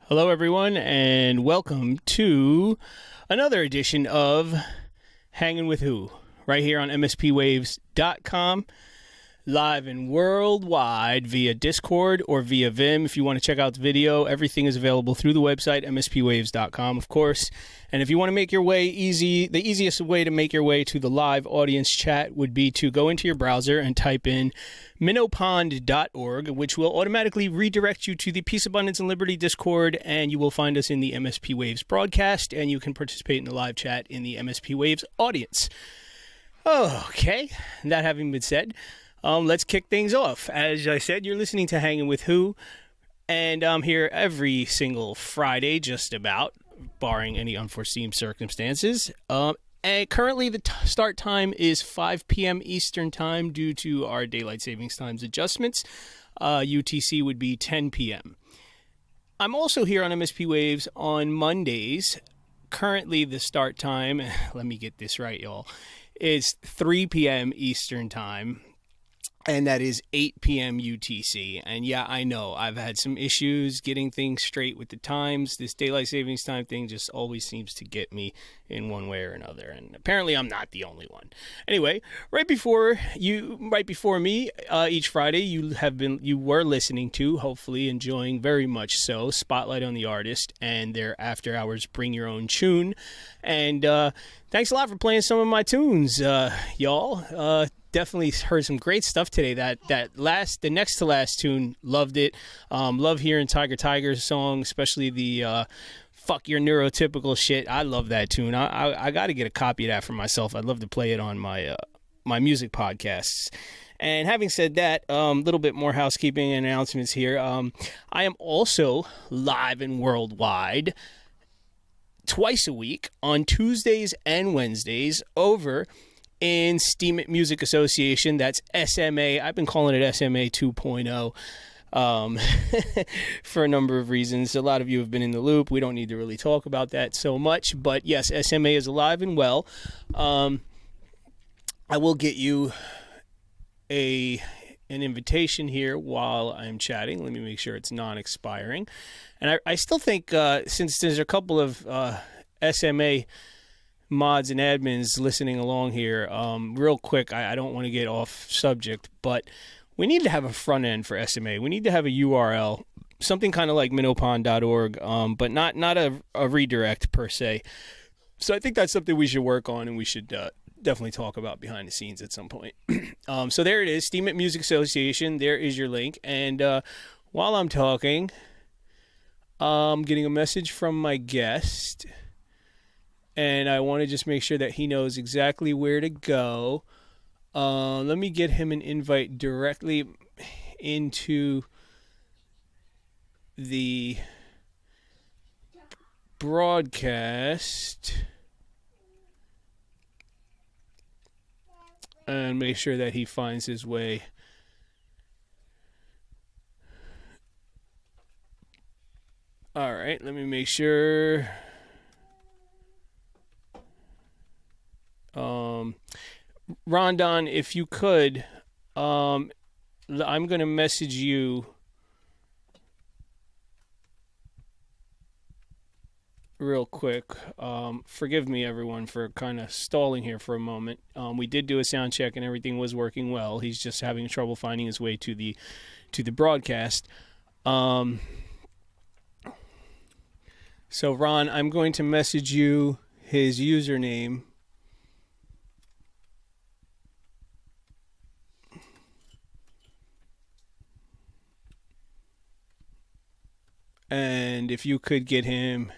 Hello, everyone, and welcome to another edition of Hangin with Who, right here on MSPwaves.com, live and worldwide via Discord or via Vim. If you want to check out the video, everything is available through the website, MSPwaves.com, of course. And if you want to make your way the easiest way to make your way to the live audience chat would be to go into your browser and type in minnowpond.org, which will automatically redirect you to the Peace, Abundance, and Liberty Discord, and you will find us in the MSP Waves broadcast, and you can participate in the live chat in the MSP Waves audience. Okay, that having been said, let's kick things off. As I said, you're listening to Hangin with Who, and I'm here every single Friday, just about, barring any unforeseen circumstances. And currently, the start time is 5 p.m. Eastern Time due to our Daylight Savings Times adjustments. UTC would be 10 p.m. I'm also here on MSP Waves on Mondays. Currently, the start time, let me get this right, y'all, is 3 p.m. Eastern Time. And that is 8 p.m. UTC. And yeah, I know I've had some issues getting things straight with the times. This daylight savings time thing just always seems to get me in one way or another. And apparently I'm not the only one. Anyway, right before me, each Friday you were listening to, hopefully enjoying very much so, Spotlight on the Artist and their After Hours Bring Your Own Tune. And thanks a lot for playing some of my tunes, y'all. Definitely heard some great stuff today. The next to last tune, loved it. Love hearing Tiger's song, especially the fuck your neurotypical shit. I love that tune. I got to get a copy of that for myself. I'd love to play it on my my music podcasts. And having said that, a little bit more housekeeping and announcements here. I am also live and worldwide twice a week on Tuesdays and Wednesdays over in Steam It Music Association. That's SMA. I've been calling it SMA 2.0 for a number of reasons. A lot of you have been in the loop. We don't need to really talk about that so much. But yes, SMA is alive and well. I will get you an invitation here while I'm chatting. Let me make sure it's non-expiring. And I still think, since there's a couple of SMA mods and admins listening along here, real quick, I don't want to get off subject, but we need to have a front end for SMA. We need to have a URL, something kind of like minnowpond.org, but not a redirect per se. So I think that's something we should work on, and we should definitely talk about behind the scenes at some point. So there it is, Steam It Music Association. There is your link. And while I'm talking, I'm getting a message from my guest, and I want to just make sure that he knows exactly where to go. Let me get him an invite directly into the broadcast and make sure that he finds his way. All right, let me make sure. Rondon, if you could, I'm going to message you real quick. Forgive me, everyone, for kind of stalling here for a moment. We did do a sound check and everything was working well. He's just having trouble finding his way to the broadcast. So, Ron, I'm going to message you his username. And if you could get him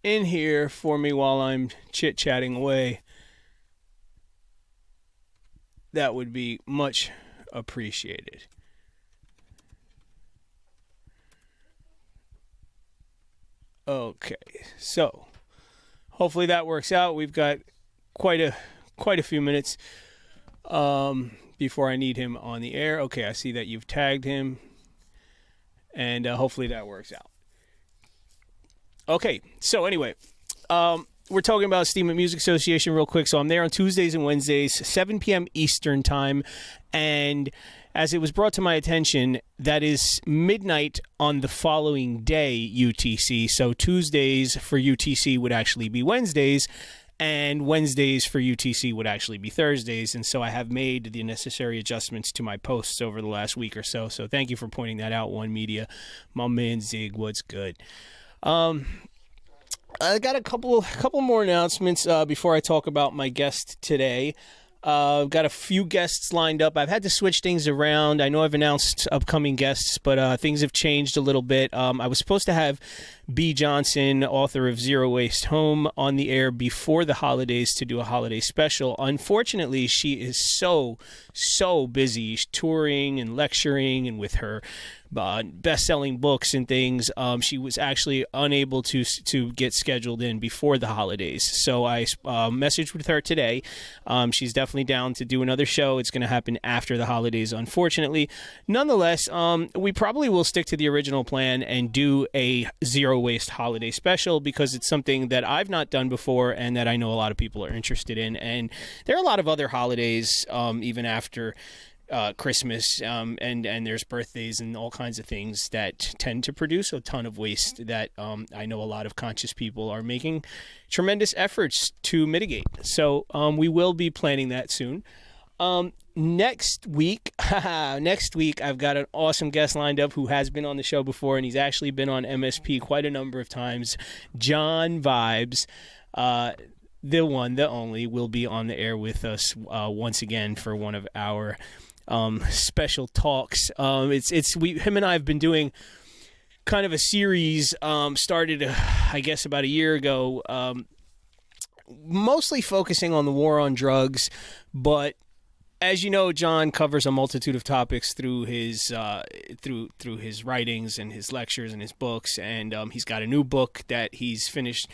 in here for me while I'm chit-chatting away, that would be much appreciated. Okay, so hopefully that works out. We've got quite a few minutes before I need him on the air. Okay, I see that you've tagged him, and hopefully that works out. Okay, so anyway, we're talking about Steam Music Association real quick. So I'm there on Tuesdays and Wednesdays, 7 p.m. Eastern time. And as it was brought to my attention, that is midnight on the following day, UTC. So Tuesdays for UTC would actually be Wednesdays, and Wednesdays for UTC would actually be Thursdays. And so I have made the necessary adjustments to my posts over the last week or so. So thank you for pointing that out, One Media. My man Zig, what's good? I got a couple more announcements before I talk about my guest today. I've got a few guests lined up. I've had to switch things around. I know I've announced upcoming guests, but things have changed a little bit. I was supposed to have B. Johnson, author of Zero Waste Home, on the air before the holidays to do a holiday special. Unfortunately, she is so busy touring and lecturing and with her best-selling books and things. She was actually unable to get scheduled in before the holidays. So I messaged with her today. She's definitely down to do another show. It's going to happen after the holidays, unfortunately. Nonetheless, we probably will stick to the original plan and do a Zero Waste holiday special because it's something that I've not done before and that I know a lot of people are interested in. And there are a lot of other holidays, even after Christmas, and there's birthdays and all kinds of things that tend to produce a ton of waste that I know a lot of conscious people are making tremendous efforts to mitigate. So we will be planning that soon. Next week, I've got an awesome guest lined up who has been on the show before, and he's actually been on MSP quite a number of times. John Vibes, the one, the only, will be on the air with us once again for one of our special talks. Him and I have been doing kind of a series, started I guess about a year ago, mostly focusing on the war on drugs, but as you know, John covers a multitude of topics through his through his writings and his lectures and his books, and he's got a new book that he's finished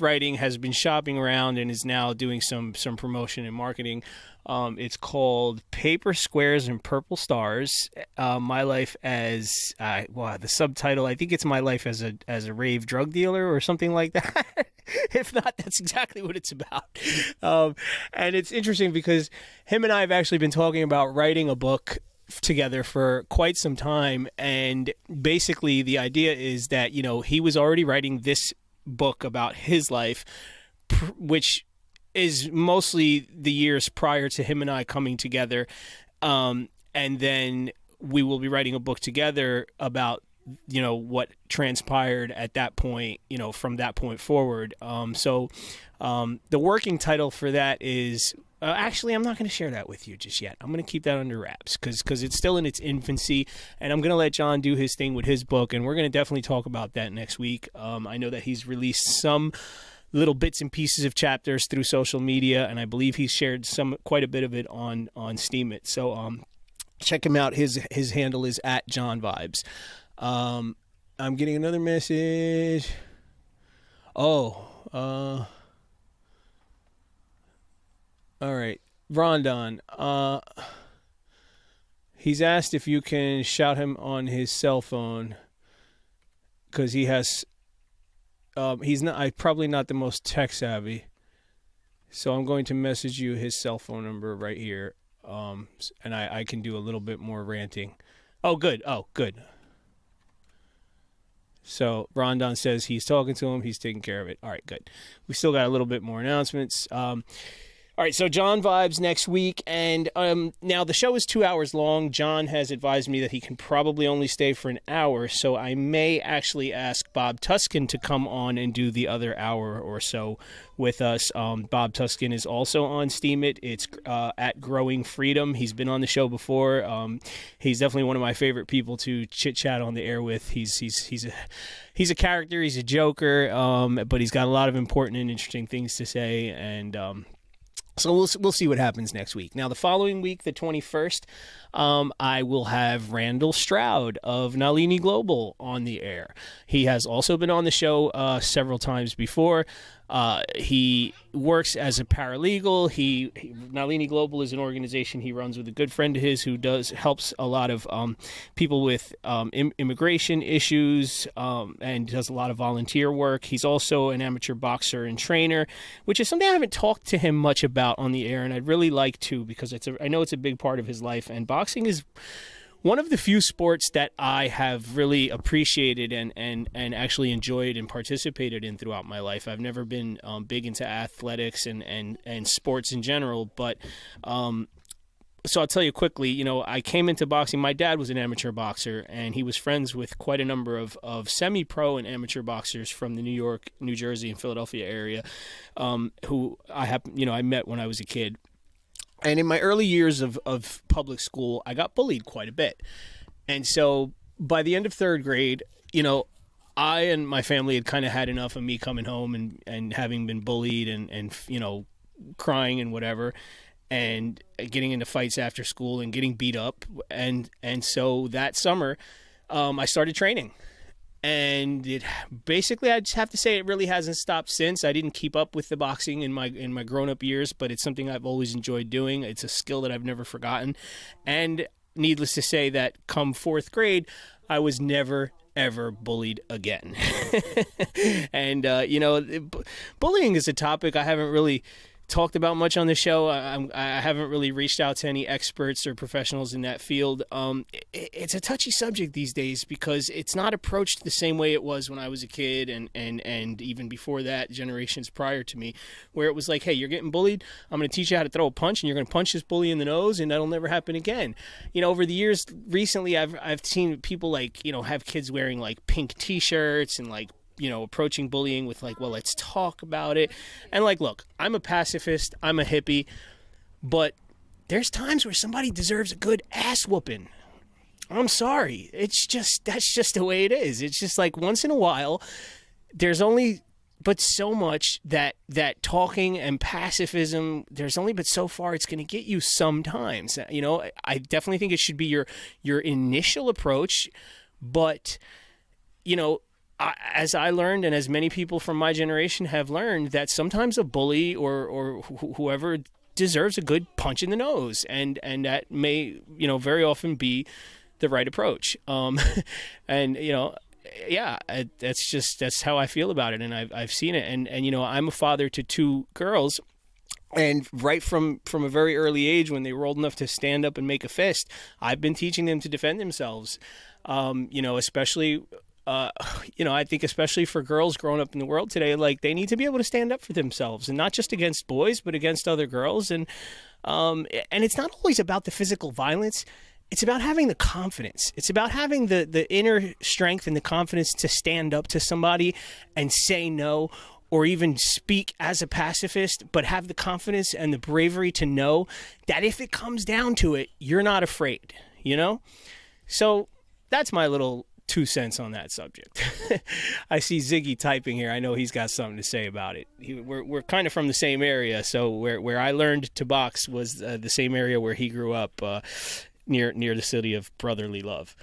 writing, has been shopping around, and is now doing some promotion and marketing. It's called Paper Squares and Purple Stars, My Life as the subtitle, I think it's My Life as a Rave Drug Dealer or something like that. If not, that's exactly what it's about. And it's interesting because him and I have actually been talking about writing a book together for quite some time, and basically the idea is that, you know, he was already writing this book about his life, which is mostly the years prior to him and I coming together, and then we will be writing a book together about, you know, what transpired at that point, you know, from that point forward. So the working title for that is actually, I'm not going to share that with you just yet. I'm going to keep that under wraps because it's still in its infancy, and I'm going to let John do his thing with his book, and we're going to definitely talk about that next week. I know that he's released some little bits and pieces of chapters through social media, and I believe he's shared quite a bit of it on Steemit. So check him out. His handle is @JohnVibes. I'm getting another message. All right, Rondon. He's asked if you can shout him on his cell phone because he has. He's probably not the most tech savvy, so I'm going to message you his cell phone number right here, and I can do a little bit more ranting. Oh, good. So Rondon says he's talking to him. He's taking care of it. All right, good. We still got a little bit more announcements. All right, so John Vibes next week, and now the show is 2 hours long. John has advised me that he can probably only stay for an hour, so I may actually ask Bob Tuskin to come on and do the other hour or so with us. Bob Tuskin is also on Steemit. It's at Growing Freedom. He's been on the show before. He's definitely one of my favorite people to chit-chat on the air with. He's a character. He's a joker, but he's got a lot of important and interesting things to say, and so we'll see what happens next week. Now, the following week, the 21st, I will have Randall Stroud of Nalini Global on the air. He has also been on the show several times before. He works as a paralegal. Nalini Global is an organization he runs with a good friend of his who helps a lot of people with immigration issues and does a lot of volunteer work. He's also an amateur boxer and trainer, which is something I haven't talked to him much about on the air, and I'd really like to, because I know it's a big part of his life, and boxing is one of the few sports that I have really appreciated and actually enjoyed and participated in throughout my life. I've never been big into athletics and sports in general, but so I'll tell you quickly, I came into boxing. My dad was an amateur boxer, and he was friends with quite a number of semi-pro and amateur boxers from the New York, New Jersey, and Philadelphia area who I met when I was a kid. And in my early years of public school, I got bullied quite a bit. And so by the end of third grade, I and my family had kind of had enough of me coming home and having been bullied and crying and whatever, and getting into fights after school and getting beat up. And so that summer, I started training. And I just have to say it really hasn't stopped since. I didn't keep up with the boxing in my grown-up years, but it's something I've always enjoyed doing. It's a skill that I've never forgotten. And needless to say that come fourth grade, I was never, ever bullied again. And, bullying is a topic I haven't really talked about much on the show. I haven't really reached out to any experts or professionals in that field. It's a touchy subject these days because it's not approached the same way it was when I was a kid and even before that, generations prior to me, where it was like, hey, you're getting bullied. I'm going to teach you how to throw a punch, and you're going to punch this bully in the nose, and that'll never happen again. Over the years, recently, I've seen people have kids wearing pink T-shirts and approaching bullying with well, let's talk about it. And look, I'm a pacifist, I'm a hippie, but there's times where somebody deserves a good ass whooping. I'm sorry. That's just the way it is. It's just once in a while, there's only but so much that talking and pacifism, there's only but so far it's going to get you sometimes. I definitely think it should be your initial approach, but as I learned, and as many people from my generation have learned, that sometimes a bully or whoever deserves a good punch in the nose, and that may very often be the right approach. That's how I feel about it, and I've seen it, and I'm a father to two girls. And right from a very early age, when they were old enough to stand up and make a fist, I've been teaching them to defend themselves. Especially. I think especially for girls growing up in the world today, they need to be able to stand up for themselves, and not just against boys, but against other girls. And it's not always about the physical violence. It's about having the confidence. It's about having the inner strength and the confidence to stand up to somebody and say no, or even speak as a pacifist, but have the confidence and the bravery to know that if it comes down to it, you're not afraid, So that's my little 2 cents on that subject. I see Ziggy typing here. I know he's got something to say about it. We're kind of from the same area, so where I learned to box was the same area where he grew up, near the city of brotherly love.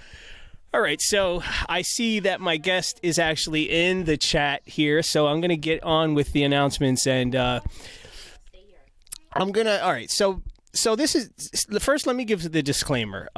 All right, so I see that my guest is actually in the chat here, so I'm going to get on with the announcements, and all right, so this is, first let me give the disclaimer.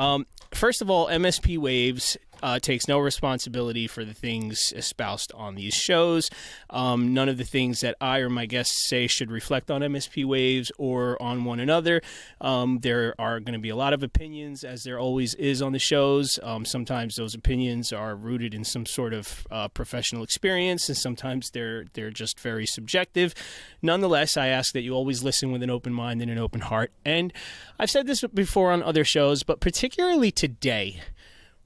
First of all, MSP Waves takes no responsibility for the things espoused on these shows. None of the things that I or my guests say should reflect on MSP Waves or on one another. There are going to be a lot of opinions, as there always is on the shows. Sometimes those opinions are rooted in some sort of professional experience, and sometimes they're just very subjective. Nonetheless, I ask that you always listen with an open mind and an open heart. And I've said this before on other shows, but particularly today,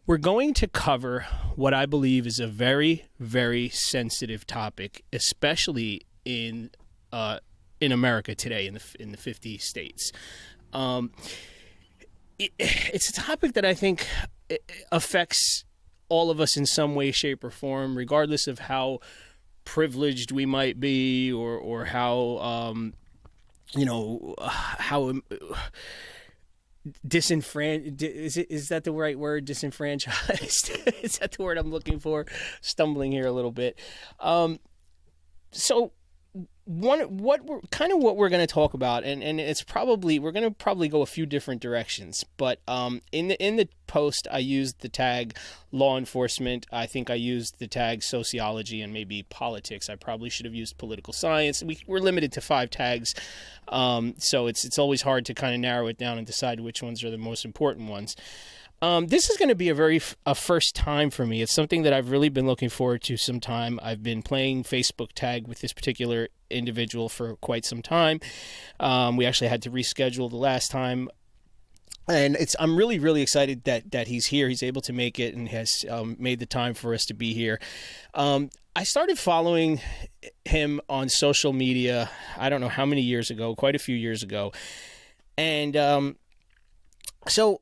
we're going to cover what I believe is a very, very sensitive topic, especially in America today, in the 50 states. It's a topic that I think affects all of us in some way, shape, or form, regardless of how privileged we might be, or how how is that the right word? Disenfranchised? Is that the word I'm looking for? Stumbling here a little bit. So what we're going to talk about, and it's probably, we're going to probably go a few different directions, but in the post I used the tag law enforcement. I think I used the tag sociology and maybe politics. I probably should have used political science. We're limited to 5 tags, so it's always hard to kind of narrow it down and decide which ones are the most important ones. This is going to be a first time for me. It's something that I've really been looking forward to some time. I've been playing Facebook tag with this particular individual for quite some time. We actually had to reschedule the last time. And I'm really, really excited that he's here. He's able to make it and has made the time for us to be here. I started following him on social media, I don't know how many years ago, quite a few years ago. And so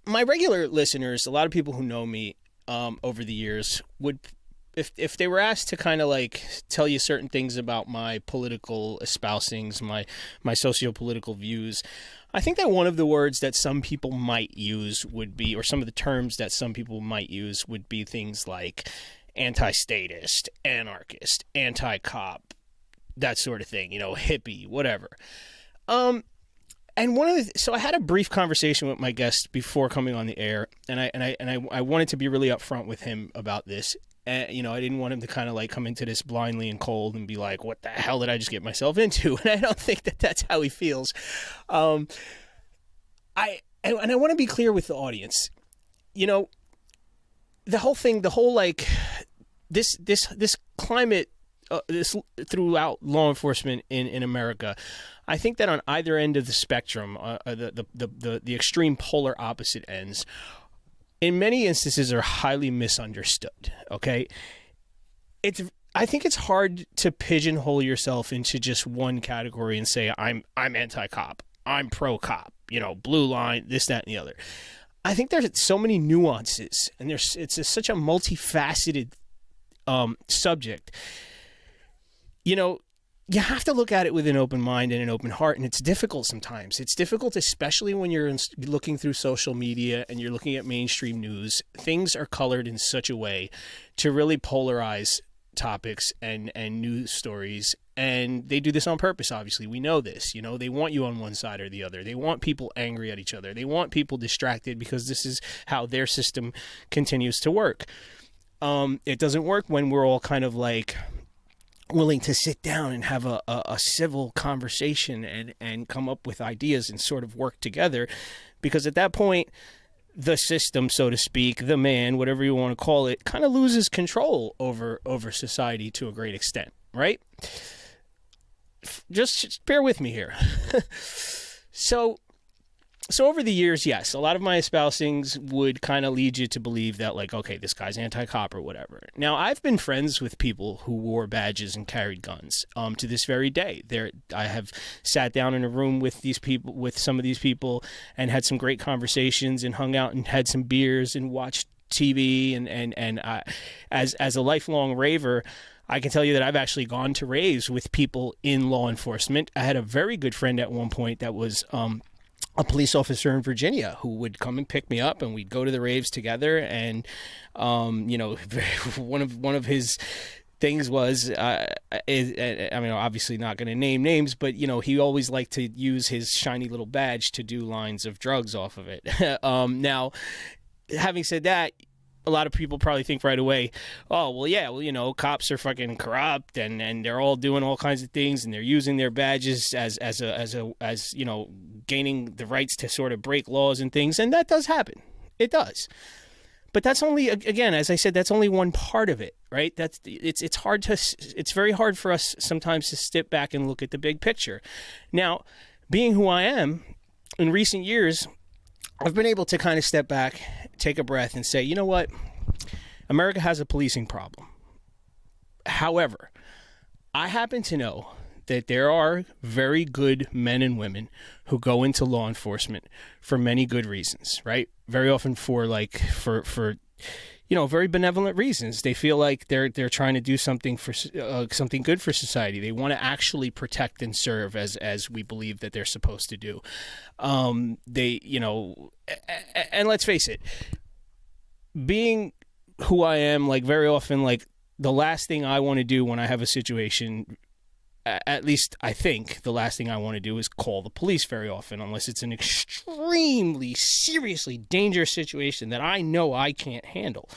my regular listeners, a lot of people who know me over the years, would, if they were asked to kind of like tell you certain things about my political espousings, my socio-political views, I think that one of the words that some people might use would be, or some of the terms that some people might use would be things like anti-statist, anarchist, anti-cop, that sort of thing, hippie, whatever. And so I had a brief conversation with my guest before coming on the air, and I wanted to be really upfront with him about this. And, I didn't want him to kind of like come into this blindly and cold and be like, what the hell did I just get myself into? And I don't think that that's how he feels. I want to be clear with the audience. The whole thing, like this climate, this throughout law enforcement in America, I think that on either end of the spectrum, the extreme polar opposite ends, in many instances are highly misunderstood. Okay, I think it's hard to pigeonhole yourself into just one category and say I'm anti-cop, I'm pro-cop, blue line, this, that, and the other. I think there's so many nuances, and it's such a multifaceted subject. You have to look at it with an open mind and an open heart, and it's difficult sometimes. It's difficult, especially when you're looking through social media and you're looking at mainstream news. Things are colored in such a way to really polarize topics and news stories, and they do this on purpose, obviously. We know this. They want you on one side or the other. They want people angry at each other. They want people distracted because this is how their system continues to work. It doesn't work when we're all kind of like willing to sit down and have a civil conversation and come up with ideas and sort of work together, because at that point, the system, so to speak, the man, whatever you want to call it, kind of loses control over society to a great extent, right? Just bear with me here. So over the years, yes, a lot of my espousings would kind of lead you to believe that, like, okay, this guy's anti-cop or whatever. Now, I've been friends with people who wore badges and carried guns to this very day. I have sat down in a room with some of these people, and had some great conversations and hung out and had some beers and watched TV. And as a lifelong raver, I can tell you that I've actually gone to raves with people in law enforcement. I had a very good friend at one point that was a police officer in Virginia who would come and pick me up, and we'd go to the raves together. And, one of his things was, obviously not going to name names, but, he always liked to use his shiny little badge to do lines of drugs off of it. Now, having said that, a lot of people probably think right away, oh, well, yeah, cops are fucking corrupt and they're all doing all kinds of things, and they're using their badges as gaining the rights to sort of break laws and things. And that does happen. It does. But that's only, again, as I said, that's only one part of it, right? It's very hard for us sometimes to step back and look at the big picture. Now, being who I am, in recent years, I've been able to kind of step back, take a breath, and say, you know what? America has a policing problem. However, I happen to know that there are very good men and women who go into law enforcement for many good reasons, right? Very often for very benevolent reasons. They feel like they're trying to do something for something good for society. They want to actually protect and serve as we believe that they're supposed to do. And let's face it, being who I am, like, very often, like, the last thing I want to do when I have a situation at least I think the last thing I want to do is call the police very often, unless it's an extremely seriously dangerous situation that I know I can't handle.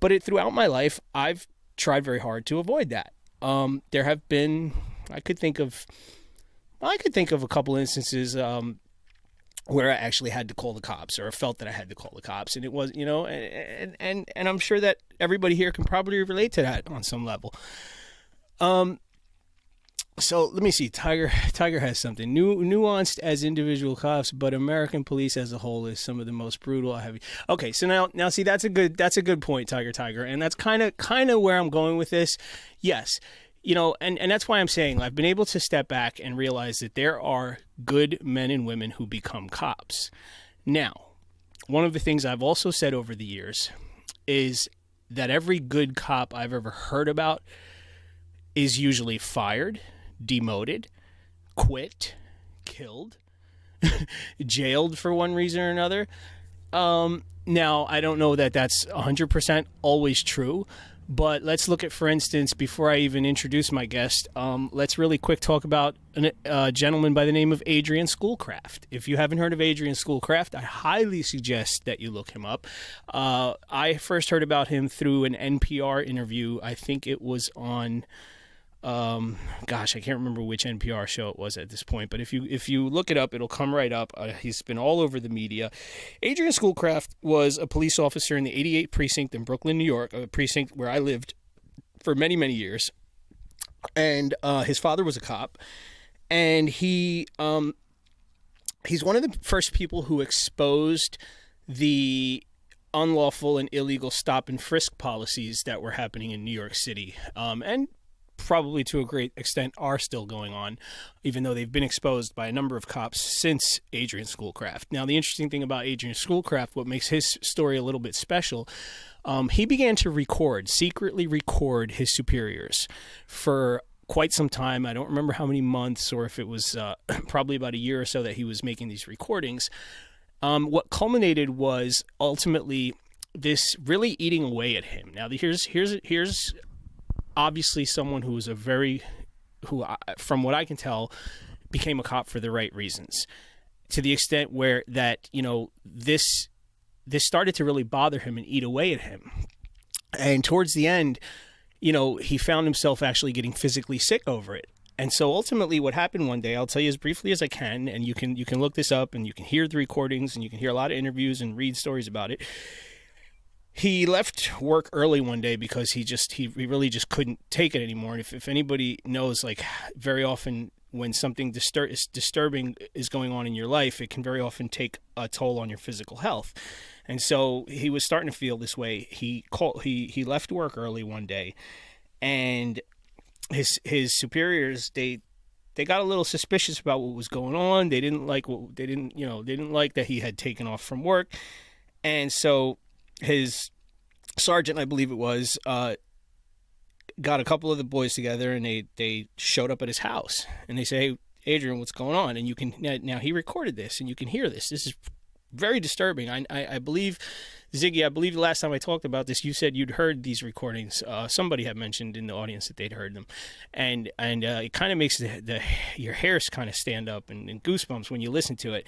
But throughout my life, I've tried very hard to avoid that. There have been, I could think of a couple instances where I actually had to call the cops, or felt that I had to call the cops, and it was, and I'm sure that everybody here can probably relate to that on some level. So let me see. Tiger has something nuanced as individual cops, but American police as a whole is some of the most brutal I have. Okay, so now see, that's a good point, Tiger, and that's kind of where I'm going with this. Yes, and that's why I'm saying I've been able to step back and realize that there are good men and women who become cops. Now, one of the things I've also said over the years is that every good cop I've ever heard about is usually fired, demoted, quit, killed, jailed for one reason or another. Now, I don't know that that's 100% always true, but let's look at, for instance, before I even introduce my guest, let's really quick talk about a gentleman by the name of Adrian Schoolcraft. If you haven't heard of Adrian Schoolcraft, I highly suggest that you look him up. I first heard about him through an NPR interview. I think it was on... I can't remember which NPR show it was at this point, but if you look it up, it'll come right up. He's been all over the media. Adrian Schoolcraft was a police officer in the 88 precinct in Brooklyn, New York, a precinct where I lived for many, many years. And his father was a cop, and he's one of the first people who exposed the unlawful and illegal stop and frisk policies that were happening in New York City, and probably to a great extent are still going on, even though they've been exposed by a number of cops since Adrian Schoolcraft. Now, the interesting thing about Adrian Schoolcraft, what makes his story a little bit special, he began to secretly record his superiors for quite some time. I don't remember how many months, or if it was probably about a year or so that he was making these recordings. What culminated was ultimately this really eating away at him. Now, here's obviously someone who was from what I can tell, became a cop for the right reasons, to the extent where that, this started to really bother him and eat away at him. And towards the end, he found himself actually getting physically sick over it. And so ultimately what happened one day, I'll tell you as briefly as I can, and you can look this up and you can hear the recordings and you can hear a lot of interviews and read stories about it. He left work early one day because he really just couldn't take it anymore. And if anybody knows, like, very often when something disturbing is going on in your life, it can very often take a toll on your physical health. And so he was starting to feel this way. He left work early one day, and his superiors, they got a little suspicious about what was going on. They didn't like that he had taken off from work. And so his sergeant, I believe it was, got a couple of the boys together, and they showed up at his house, and they say, "Hey, Adrian, what's going on?" And now he recorded this, and you can hear this. This is very disturbing. I believe, Ziggy, the last time I talked about this, you said you'd heard these recordings. Somebody had mentioned in the audience that they'd heard them, and it kind of makes your hairs kind of stand up and goosebumps when you listen to it.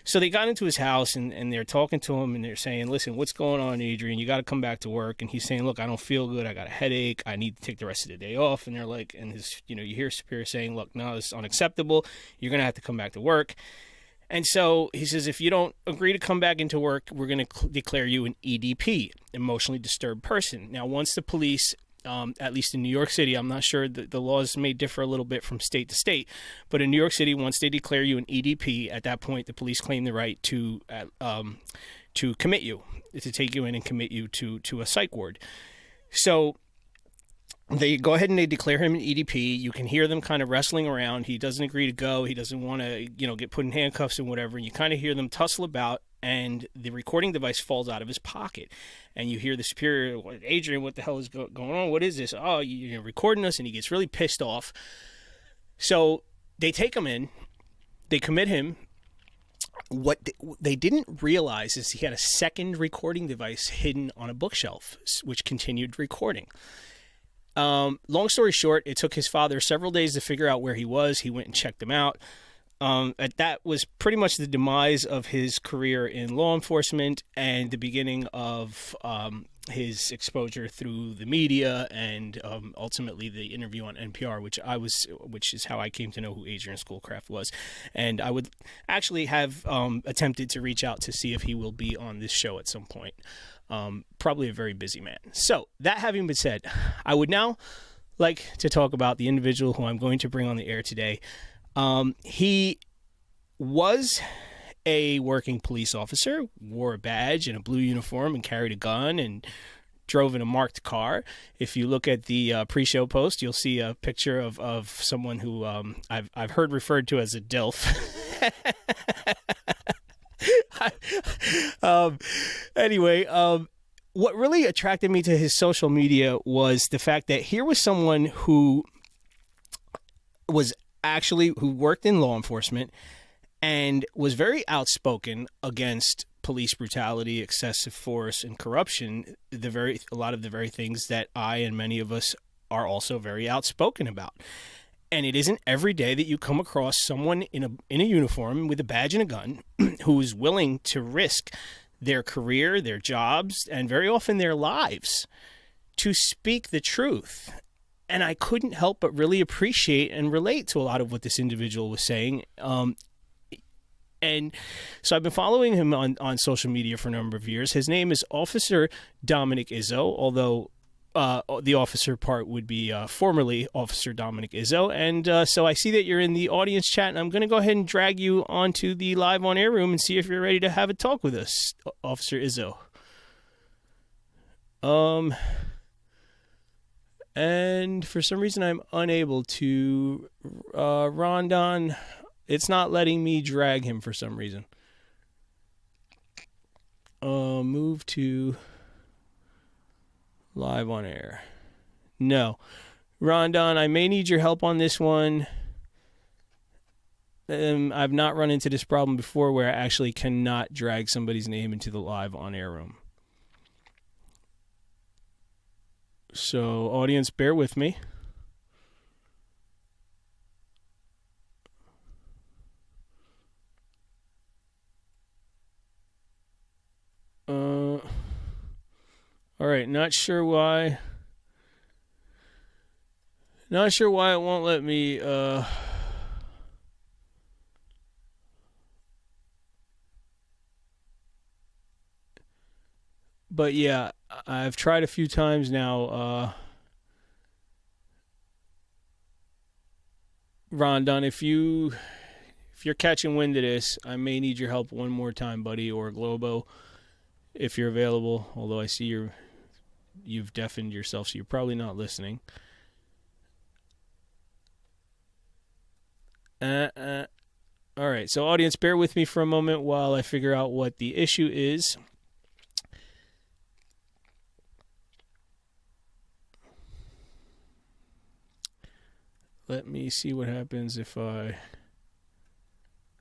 So they got into his house, and they're talking to him, and they're saying, "Listen, what's going on, Adrian? You got to come back to work." And he's saying, "Look, I don't feel good. I got a headache. I need to take the rest of the day off." And they're like, and you hear superior saying, "Look, no, this is unacceptable. You're going to have to come back to work." And so he says, if you don't agree to come back into work, we're going to declare you an EDP, emotionally disturbed person. Now, once the police, at least in New York City, I'm not sure, the laws may differ a little bit from state to state, but in New York City, once they declare you an EDP, at that point, the police claim the right to commit you, to take you in and commit you to a psych ward. So they go ahead and they declare him an EDP. You can hear them kind of wrestling around. He doesn't agree to go. He doesn't want to, get put in handcuffs and whatever. And you kind of hear them tussle about, and the recording device falls out of his pocket. And you hear the superior, "Adrian, what the hell is going on? What is this? Oh, you're recording us." And he gets really pissed off. So they take him in. They commit him. What they didn't realize is he had a second recording device hidden on a bookshelf, which continued recording. Long story short, it took his father several days to figure out where he was. He went and checked him out. That was pretty much the demise of his career in law enforcement and the beginning of his exposure through the media and ultimately the interview on NPR, which is how I came to know who Adrian Schoolcraft was. And I would actually have attempted to reach out to see if he will be on this show at some point. Probably a very busy man. So that having been said, I would now like to talk about the individual who I'm going to bring on the air today. He was a working police officer, wore a badge and a blue uniform and carried a gun and drove in a marked car. If you look at the pre-show post, you'll see a picture of someone who I've heard referred to as a DILF. Anyway, what really attracted me to his social media was the fact that here was someone who worked in law enforcement and was very outspoken against police brutality, excessive force, and corruption. A lot of the very things that I and many of us are also very outspoken about. And it isn't every day that you come across someone in a uniform with a badge and a gun who's willing to risk their career, their jobs, and very often their lives to speak the truth. And I couldn't help but really appreciate and relate to a lot of what this individual was saying. And so I've been following him on social media for a number of years. His name is Officer Dominick Izzo, although the officer part would be formerly Officer Dominick Izzo. And so I see that you're in the audience chat, and I'm going to go ahead and drag you onto the live on air room and see if you're ready to have a talk with us, Officer Izzo. And for some reason, I'm unable to. Rondon, it's not letting me drag him for some reason. Move to live on air. No. Rondon, I may need your help on this one. I've not run into this problem before where I actually cannot drag somebody's name into the live on air room. So, audience, bear with me. All right, not sure why it won't let me but yeah, I've tried a few times now. Rondon, if you're catching wind of this, I may need your help one more time, buddy, or Globo, if you're available. Although I see you've deafened yourself, so you're probably not listening. All right, so audience, bear with me for a moment while I figure out what the issue is. Let me see what happens if I...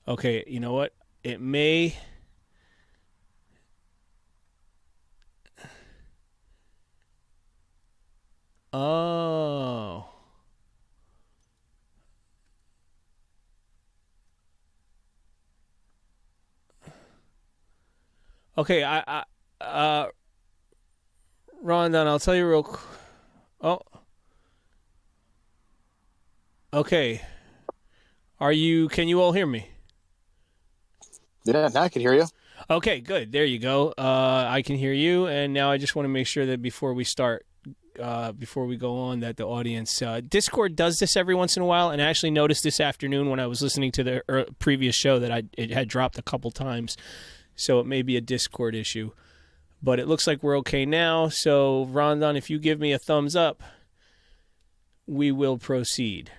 Okay, you know what? It may... Oh. Okay, Rondon, I'll tell you real quick. Oh. Okay. Can you all hear me? Yeah, now I can hear you. Okay, good. There you go. I can hear you, and now I just want to make sure that before we go on, that the audience... Discord does this every once in a while, and I actually noticed this afternoon when I was listening to the previous show that it had dropped a couple times, so it may be a Discord issue. But it looks like we're okay now, so Rondon, if you give me a thumbs up, we will proceed.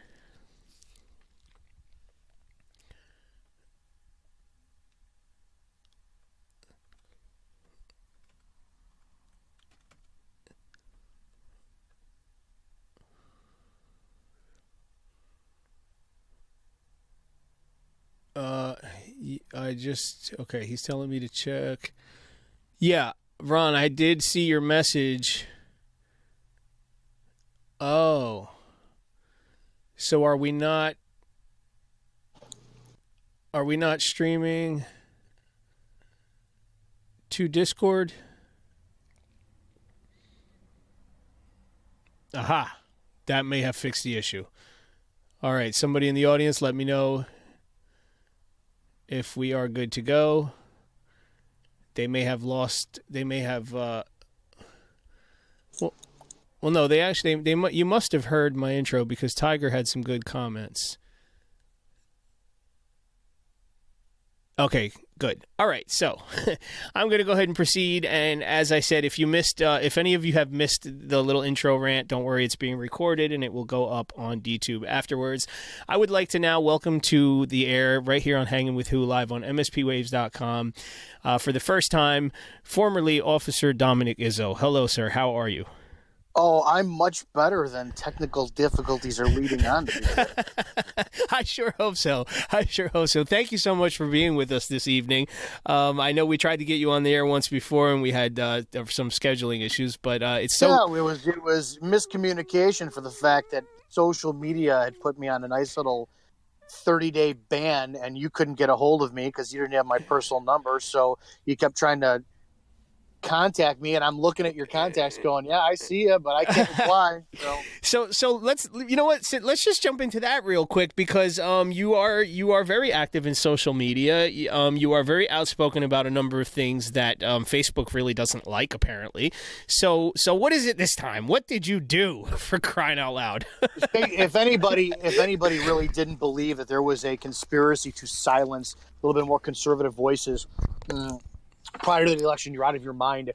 Okay, he's telling me to check. Yeah, Ron, I did see your message. Oh. So are we not streaming to Discord? Aha. That may have fixed the issue. All right, somebody in the audience, let me know if we are good to go. They may have well, no, you must have heard my intro because Tiger had some good comments. Okay, good. All right, so I'm going to go ahead and proceed. And as I said, if any of you have missed the little intro rant, don't worry, it's being recorded and it will go up on DTube afterwards. I would like to now welcome to the air right here on Hangin with Who live on MSPwaves.com for the first time, formerly Officer Dominick Izzo. Hello, sir. How are you? Oh, I'm much better than technical difficulties are leading on to. I sure hope so. Thank you so much for being with us this evening. I know we tried to get you on the air once before, and we had some scheduling issues, but it's so... Yeah, it was miscommunication for the fact that social media had put me on a nice little 30-day ban, and you couldn't get a hold of me because you didn't have my personal number, so you kept trying to contact me, and I'm looking at your contacts going, yeah, I see you, but I can't reply. So let's, you know what, Sid, let's just jump into that real quick because you are very active in social media. You are very outspoken about a number of things that Facebook really doesn't like, apparently. So what is it this time? What did you do, for crying out loud? If anybody really didn't believe that there was a conspiracy to silence a little bit more conservative voices prior to the election, you're out of your mind.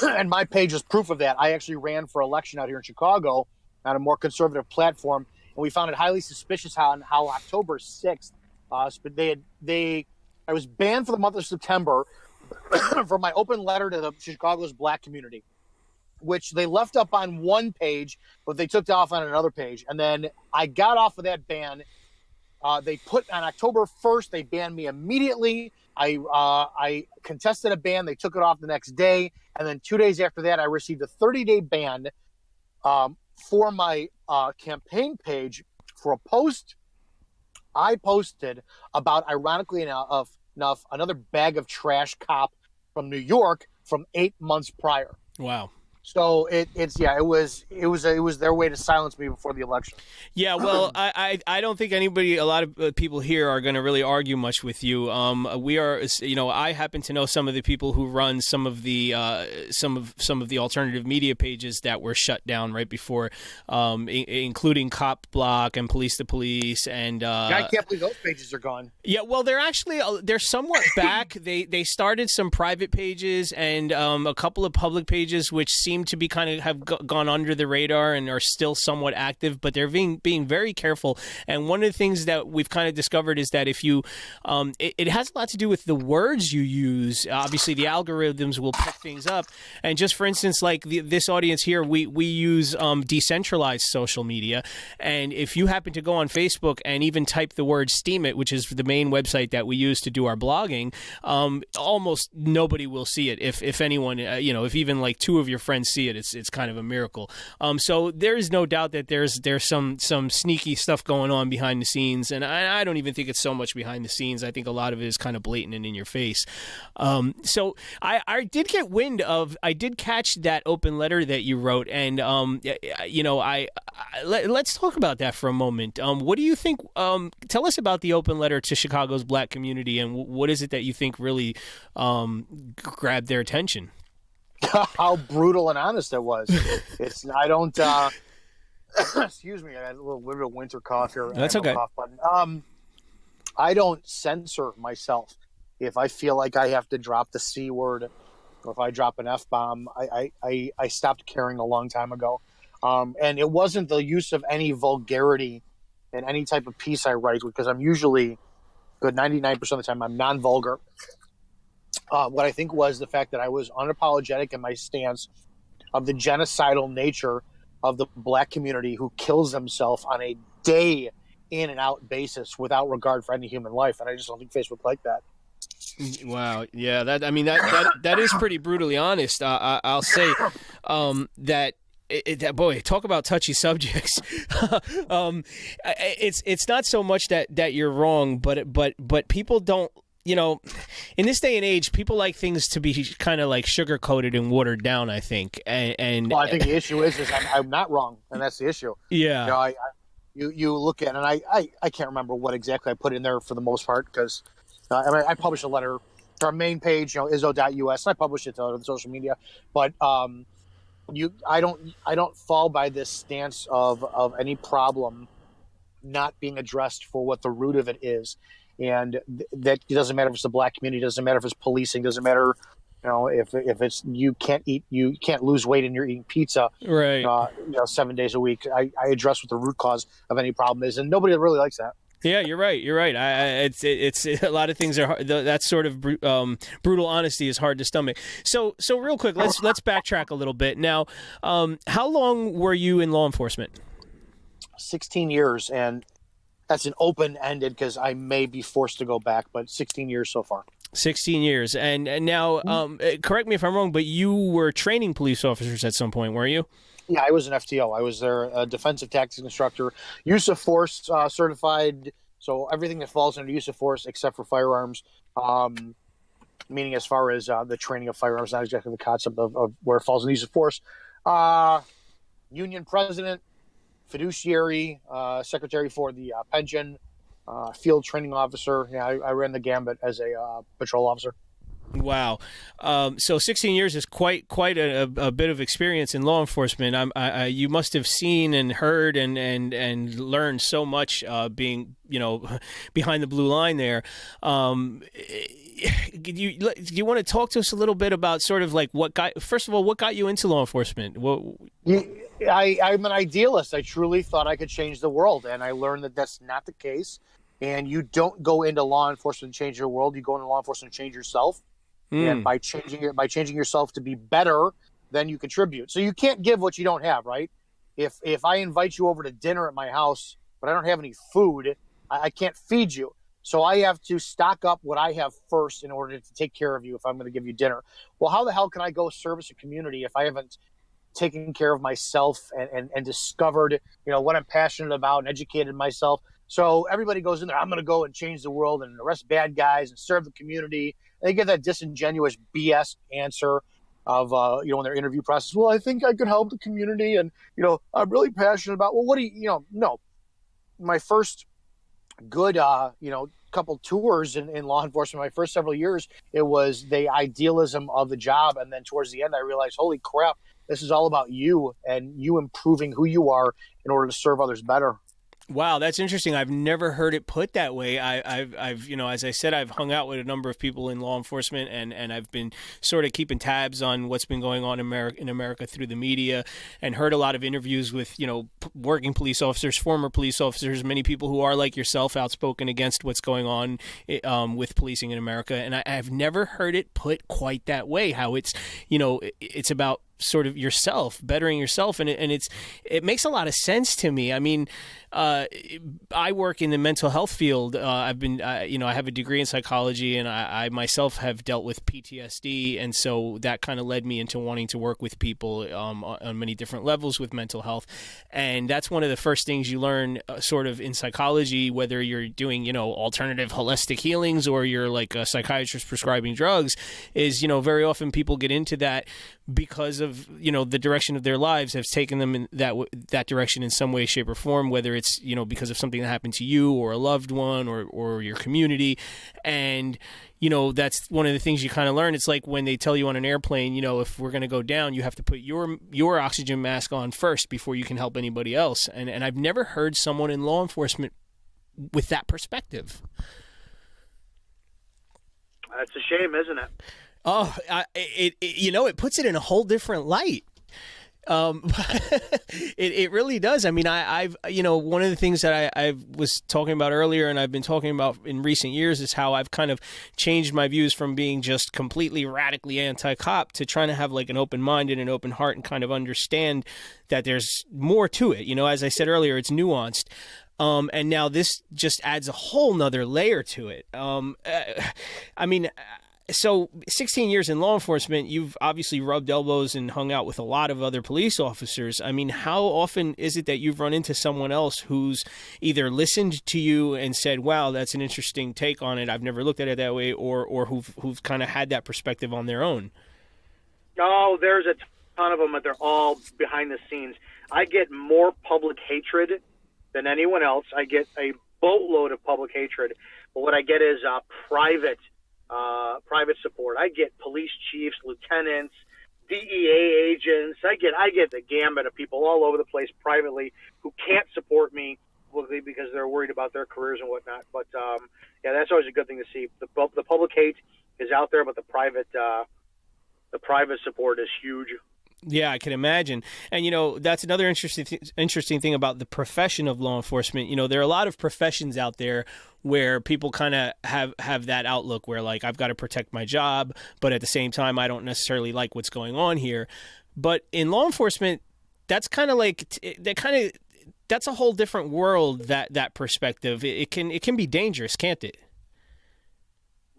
And my page is proof of that. I actually ran for election out here in Chicago on a more conservative platform, and we found it highly suspicious how October 6th, I was banned for the month of September for my open letter to the Chicago's black community, which they left up on one page, but they took it off on another page. And then I got off of that ban. They put on October 1st, they banned me immediately. I contested a ban. They took it off the next day. And then 2 days after that, I received a 30-day ban for my campaign page for a post I posted about, ironically enough, another bag of trash cop from New York from 8 months prior. Wow. So it was their way to silence me before the election. Yeah, well, I don't think a lot of people here are going to really argue much with you. We are, I happen to know some of the people who run some of the alternative media pages that were shut down right before, including Cop Block and Police to Police, and I can't believe those pages are gone. Yeah, well, they're somewhat back. They started some private pages and a couple of public pages, which seem to be kind of have gone under the radar and are still somewhat active, but they're being very careful. And one of the things that we've kind of discovered is that if you, it has a lot to do with the words you use. Obviously, the algorithms will pick things up. And just for instance, like this audience here, we use decentralized social media. And if you happen to go on Facebook and even type the word Steam It, which is the main website that we use to do our blogging, almost nobody will see it. If anyone, if even like two of your friends see it, it's kind of a miracle. So there is no doubt that there's some sneaky stuff going on behind the scenes, and I don't even think it's so much behind the scenes. I think a lot of it is kind of blatant and in your face. So I did get wind of, I did catch that open letter that you wrote, and let's talk about that for a moment. What do you think? Tell us about the open letter to Chicago's black community, and what is it that you think really grabbed their attention? How brutal and honest it was. I don't excuse me, I had a little bit of winter cough here. That's okay. Cough button. I don't censor myself. If I feel like I have to drop the C word, or if I drop an F-bomb, I stopped caring a long time ago. And it wasn't the use of any vulgarity in any type of piece I write, because I'm usually, good 99% of the time, I'm non-vulgar. What I think was the fact that I was unapologetic in my stance of the genocidal nature of the black community who kills themselves on a day in and out basis without regard for any human life. And I just don't think Facebook liked that. Wow. Yeah. That is pretty brutally honest. I'll say that boy, talk about touchy subjects. It's not so much that you're wrong, but people don't. In this day and age, people like things to be kind of like sugar-coated and watered down, I think. And well, I think the issue is I'm not wrong, and that's the issue. Yeah. You look at it, and I can't remember what exactly I put in there for the most part, because I published a letter to our main page, Izzo.us, and I published it to other social media. But I don't fall by this stance of any problem not being addressed for what the root of it is. And that doesn't matter if it's the black community, doesn't matter if it's policing, doesn't matter, if it's you can't lose weight and you're eating pizza, right? 7 days a week. I address what the root cause of any problem is, and nobody really likes that. Yeah, you're right. It's a lot of things are hard. That sort of brutal honesty is hard to stomach. So real quick, let's backtrack a little bit. Now, how long were you in law enforcement? 16 years, and that's an open-ended because I may be forced to go back, but 16 years so far. 16 years. And now, correct me if I'm wrong, but you were training police officers at some point, weren't you? Yeah, I was an FTO. I was their defensive tactics instructor, use of force certified, so everything that falls under use of force except for firearms, meaning as far as the training of firearms, not exactly the concept of where it falls in use of force. Union president, fiduciary, secretary for the pension, field training officer. Yeah, I ran the gambit as a patrol officer. Wow. So 16 years is quite a bit of experience in law enforcement. You must have seen and heard and learned so much being, behind the blue line there. Do you want to talk to us a little bit about sort of like what got you into law enforcement? I'm an idealist. I truly thought I could change the world, and I learned that that's not the case. And you don't go into law enforcement to change your world. You go into law enforcement to change yourself. And by changing yourself to be better, then you contribute. So you can't give what you don't have, right? If I invite you over to dinner at my house, but I don't have any food, I can't feed you. So I have to stock up what I have first in order to take care of you if I'm going to give you dinner. Well, how the hell can I go service a community if I haven't taken care of myself and discovered, what I'm passionate about and educated myself? So everybody goes in there, I'm going to go and change the world and arrest bad guys and serve the community. They get that disingenuous BS answer of, in their interview process. Well, I think I could help the community. And, I'm really passionate about, well, what do you, no. My first good, couple tours in law enforcement, my first several years, it was the idealism of the job. And then towards the end, I realized, holy crap, this is all about you and you improving who you are in order to serve others better. Wow, that's interesting. I've never heard it put that way. I've as I said, I've hung out with a number of people in law enforcement, and I've been sort of keeping tabs on what's been going on in America through the media, and heard a lot of interviews with, working police officers, former police officers, many people who are like yourself, outspoken against what's going on with policing in America. And I've never heard it put quite that way, how it's, it's about sort of yourself, bettering yourself. And it makes a lot of sense to me. I mean, I work in the mental health field. I have a degree in psychology, and I myself have dealt with PTSD. And so that kind of led me into wanting to work with people on many different levels with mental health. And that's one of the first things you learn sort of in psychology, whether you're doing, alternative holistic healings or you're like a psychiatrist prescribing drugs, is, very often people get into that because of, the direction of their lives has taken them in that direction in some way, shape, or form, whether it's, because of something that happened to you or a loved one or your community. And, that's one of the things you kind of learn. It's like when they tell you on an airplane, if we're going to go down, you have to put your oxygen mask on first before you can help anybody else. And I've never heard someone in law enforcement with that perspective. That's a shame, isn't it? Oh, it puts it in a whole different light. It really does. I mean, I've one of the things that I was talking about earlier, and I've been talking about in recent years, is how I've kind of changed my views from being just completely radically anti-cop to trying to have like an open mind and an open heart and kind of understand that there's more to it. As I said earlier, it's nuanced. And now this just adds a whole nother layer to it. I mean, So 16 years in law enforcement, you've obviously rubbed elbows and hung out with a lot of other police officers. I mean, how often is it that you've run into someone else who's either listened to you and said, wow, that's an interesting take on it, I've never looked at it that way, or who've kind of had that perspective on their own? Oh, there's a ton of them, but they're all behind the scenes. I get more public hatred than anyone else. I get a boatload of public hatred, but what I get is private support. I get police chiefs, lieutenants, DEA agents. I get the gambit of people all over the place privately who can't support me because they're worried about their careers and whatnot. But yeah, that's always a good thing to see. The public hate is out there, but the private support is huge. Yeah, I can imagine. And, you know, that's another interesting thing about the profession of law enforcement. You know, there are a lot of professions out there where people kind of have that outlook where, like, I've got to protect my job, but at the same time, I don't necessarily like what's going on here. But in law enforcement, that's kind of like that's a whole different world, that perspective. It can be dangerous, can't it?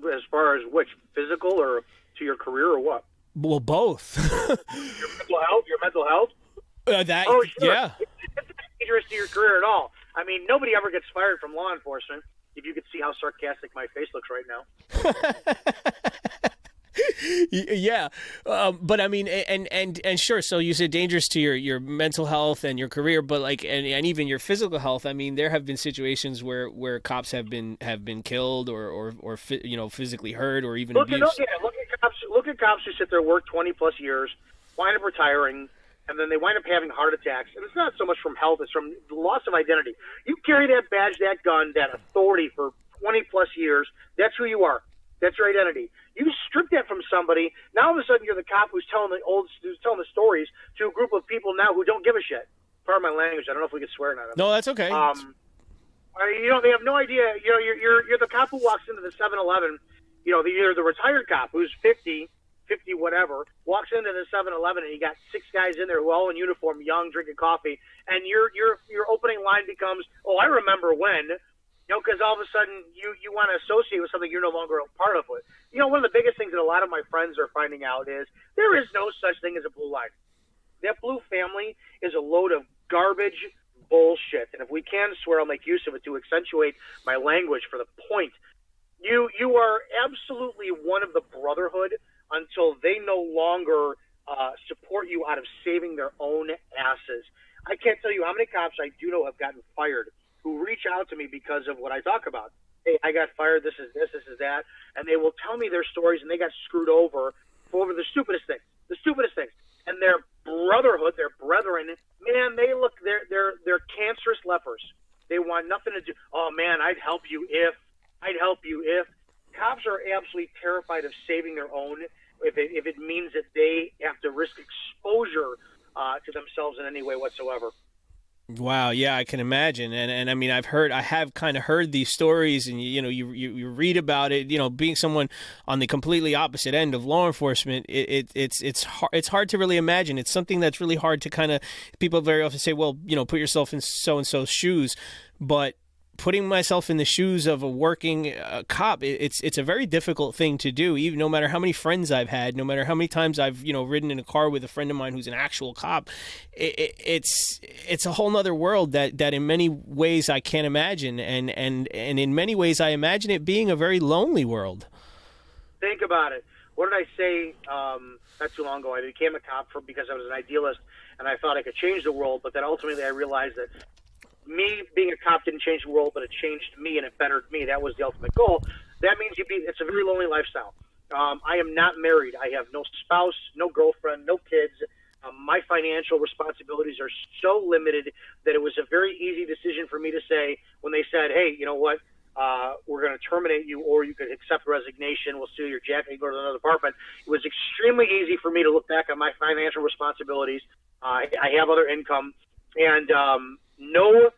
As far as which, physical or to your career or what? Well, both. Your mental health? Oh, sure. Yeah. It's not dangerous to your career at all. I mean, nobody ever gets fired from law enforcement. If you could see how sarcastic my face looks right now. Yeah. But I mean, and sure. So you said dangerous to your mental health and your career, but like, and even your physical health. I mean, there have been situations where cops have been killed or you know, physically hurt or even abused. Look at cops who sit there, work 20 plus years, wind up retiring, and then they wind up having heart attacks. And it's not so much from health; it's from the loss of identity. You carry that badge, that gun, that authority for 20 plus years. That's who you are. That's your identity. You strip that from somebody. Now all of a sudden you're the cop who's telling the stories to a group of people now who don't give a shit. Pardon my language. I don't know if we could swear or not. No, that's okay. You know, they have no idea. You know, you're the cop who walks into the 7-Eleven. You know, you're the retired cop who's 50 whatever, walks into the 7-Eleven and you got 6 guys in there who are all in uniform, young, drinking coffee, and your opening line becomes, "Oh, I remember when." You know, because all of a sudden you want to associate with something you're no longer a part of it. You know, one of the biggest things that a lot of my friends are finding out is there is no such thing as a blue line. That blue family is a load of garbage bullshit. And if we can swear, I'll make use of it to accentuate my language for the point. You are absolutely one of the brotherhood until they no longer support you out of saving their own asses. I can't tell you how many cops I do know have gotten fired who reach out to me because of what I talk about. Hey, I got fired, this is that. And they will tell me their stories, and they got screwed over for the stupidest things. And their brotherhood, their brethren, man, they're cancerous lepers. They want nothing to do. Oh, man, I'd help you if. Cops are absolutely terrified of saving their own if it means that they have to risk exposure to themselves in any way whatsoever. Wow, yeah, I can imagine, and I mean, I have kind of heard these stories, and you know, you read about it. You know, being someone on the completely opposite end of law enforcement, it's hard to really imagine. It's something that's really hard to kind of. People very often say, well, you know, put yourself in so and so's shoes, but putting myself in the shoes of a working cop, it's a very difficult thing to do. Even no matter how many friends I've had, no matter how many times I've ridden in a car with a friend of mine who's an actual cop, it's a whole nother world that in many ways I can't imagine, and in many ways I imagine it being a very lonely world. Think about it. What did I say not too long ago? I became a cop because I was an idealist and I thought I could change the world, but then ultimately I realized that me being a cop didn't change the world, but it changed me and it bettered me. That was the ultimate goal. That means it's a very lonely lifestyle. I am not married. I have no spouse, no girlfriend, no kids. My financial responsibilities are so limited that it was a very easy decision for me to say when they said, hey, you know what, we're going to terminate you or you could accept resignation. We'll steal your jacket and go to another department. It was extremely easy for me to look back on my financial responsibilities. I have other income and no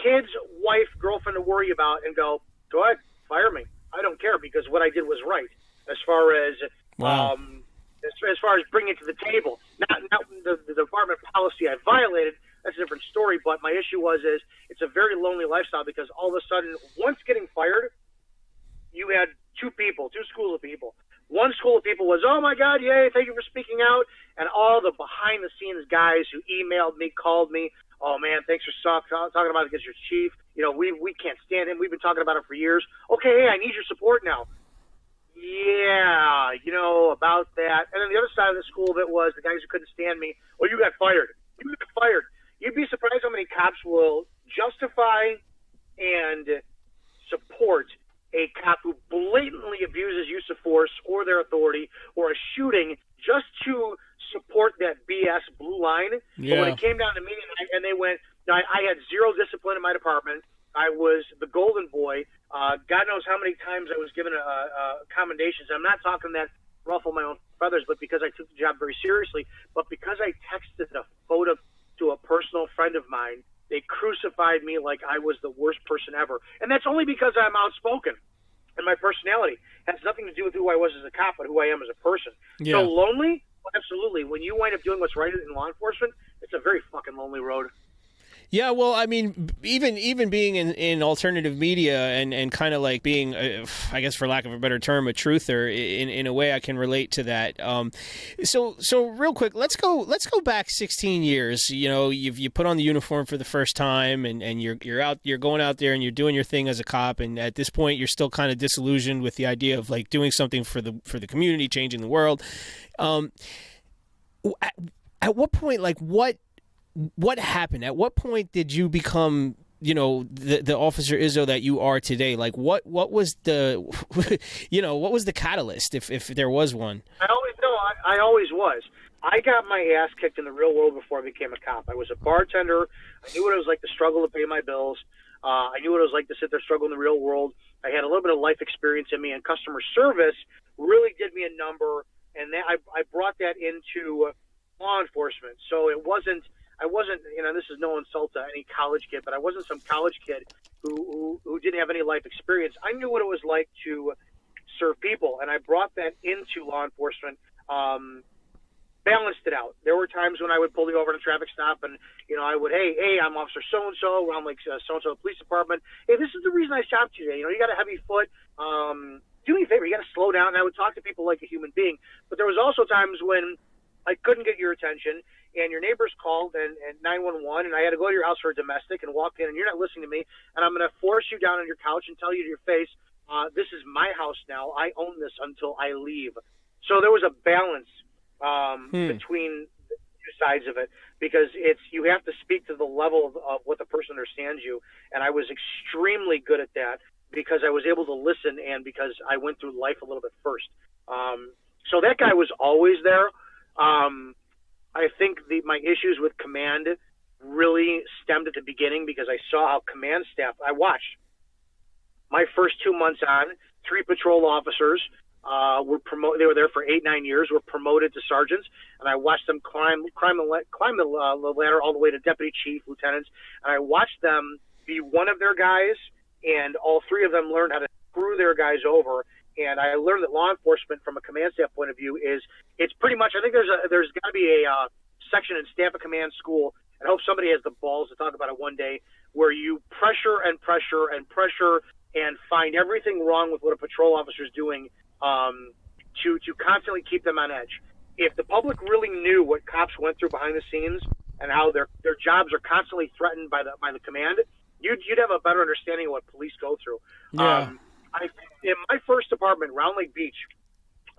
kids, wife, girlfriend to worry about and go ahead, fire me. I don't care because what I did was right as far as as far as bringing it to the table. Not the department policy I violated. That's a different story. But my issue is it's a very lonely lifestyle because all of a sudden, once getting fired, you had two schools of people. One school of people was, oh my God, yay, thank you for speaking out. And all the behind the scenes guys who emailed me, called me, oh man, thanks for talking about it against your chief. You know, we can't stand him. We've been talking about it for years. Okay, hey, I need your support now. Yeah, you know, about that. And then the other side of the school of it was the guys who couldn't stand me. Well, you got fired. You got fired. You'd be surprised how many cops will justify and support a cop who blatantly abuses use of force or their authority or a shooting just to support that BS blue line. Yeah. But when it came down to me and they went, I had zero discipline in my department. I was the golden boy. God knows how many times I was given commendations. I'm not talking that ruffle my own feathers, but because I took the job very seriously, but because I texted a photo to a personal friend of mine, they crucified me like I was the worst person ever. And that's only because I'm outspoken. And my personality has nothing to do with who I was as a cop, but who I am as a person. Yeah. So lonely? Absolutely. When you wind up doing what's right in law enforcement, it's a very fucking lonely road. Yeah, well, I mean, even being in alternative media and kind of like being, I guess for lack of a better term, a truther, in a way I can relate to that. So real quick, let's go back 16 years. You know, you put on the uniform for the first time, and you're going out there and you're doing your thing as a cop, and at this point you're still kind of disillusioned with the idea of like doing something for the community, changing the world. At what point, like what happened? At what point did you become, you know, the Officer Izzo that you are today? Like, what was the, you know, what was the catalyst, if there was one? I always was. I got my ass kicked in the real world before I became a cop. I was a bartender. I knew what it was like to struggle to pay my bills. I knew what it was like to sit there struggle in the real world. I had a little bit of life experience in me, and customer service really did me a number. And that I brought that into law enforcement. So I wasn't, you know, this is no insult to any college kid, but I wasn't some college kid who didn't have any life experience. I knew what it was like to serve people, and I brought that into law enforcement, balanced it out. There were times when I would pull you over in a traffic stop, and, you know, I would, hey, I'm Officer so-and-so, I'm like so-and-so police department. Hey, this is the reason I stopped you today. You know, you got a heavy foot. Do me a favor, you got to slow down. And I would talk to people like a human being. But there was also times when I couldn't get your attention, and your neighbors called and 911, and I had to go to your house for a domestic and walk in, and you're not listening to me, and I'm going to force you down on your couch and tell you to your face, this is my house now. I own this until I leave. So there was a balance between the two sides of it, because you have to speak to the level of what the person understands you, and I was extremely good at that because I was able to listen and because I went through life a little bit first. So that guy was always there. I think my issues with command really stemmed at the beginning because I saw how command staff, I watched my first 2 months on, 3 patrol officers were promoted. They were there for 8-9 years, were promoted to sergeants, and I watched them climb the ladder all the way to deputy chief, lieutenants, and I watched them be one of their guys, and all 3 of them learned how to screw their guys over. And I learned that law enforcement, from a command staff point of view, it's pretty much. I think there's got to be a section in staff of command school, and I hope somebody has the balls to talk about it one day, where you pressure and pressure and pressure and find everything wrong with what a patrol officer is doing to constantly keep them on edge. If the public really knew what cops went through behind the scenes and how their jobs are constantly threatened by the command, you'd have a better understanding of what police go through. Yeah. In my first department, Round Lake Beach,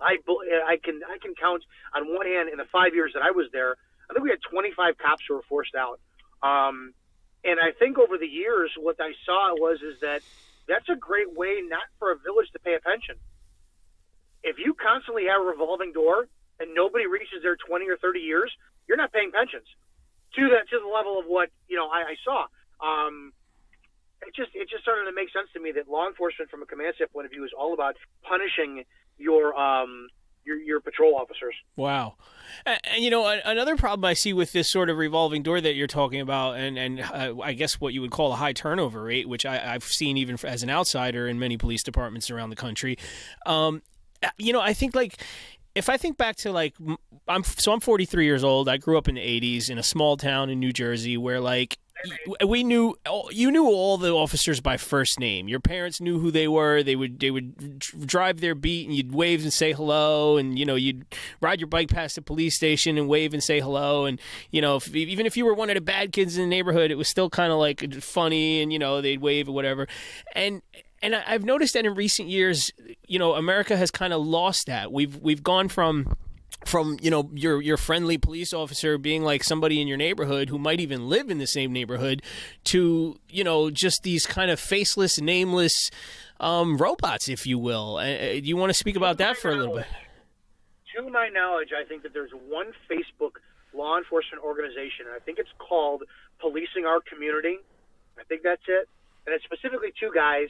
I can count on one hand in the 5 years that I was there, I think we had 25 cops who were forced out. And I think over the years, what I saw is that that's a great way not for a village to pay a pension. If you constantly have a revolving door and nobody reaches their 20 or 30 years, you're not paying pensions to the level of what, you know, I saw. It just started to make sense to me that law enforcement, from a command staff point of view, is all about punishing your patrol officers. Wow. And you know, another problem I see with this sort of revolving door that you're talking about, and I guess what you would call a high turnover rate, which I've seen even as an outsider in many police departments around the country. You know, I think, like, if I think back to, like, I'm 43 years old. I grew up in the 80s in a small town in New Jersey where, like, we knew you knew all the officers by first name. Your parents knew who they were. They would drive their beat, and you'd wave and say hello, and you'd ride your bike past the police station and wave and say hello, and even if you were one of the bad kids in the neighborhood, it was still kind of like funny, and they'd wave or whatever, and I've noticed that in recent years, America has kind of lost that. We've gone from your friendly police officer being like somebody in your neighborhood who might even live in the same neighborhood to just these kind of faceless, nameless robots, if you will. Do you want to speak about that for a little bit? To my knowledge, I think that there's one Facebook law enforcement organization, and I think it's called Policing Our Community. I think that's it. And it's specifically two guys.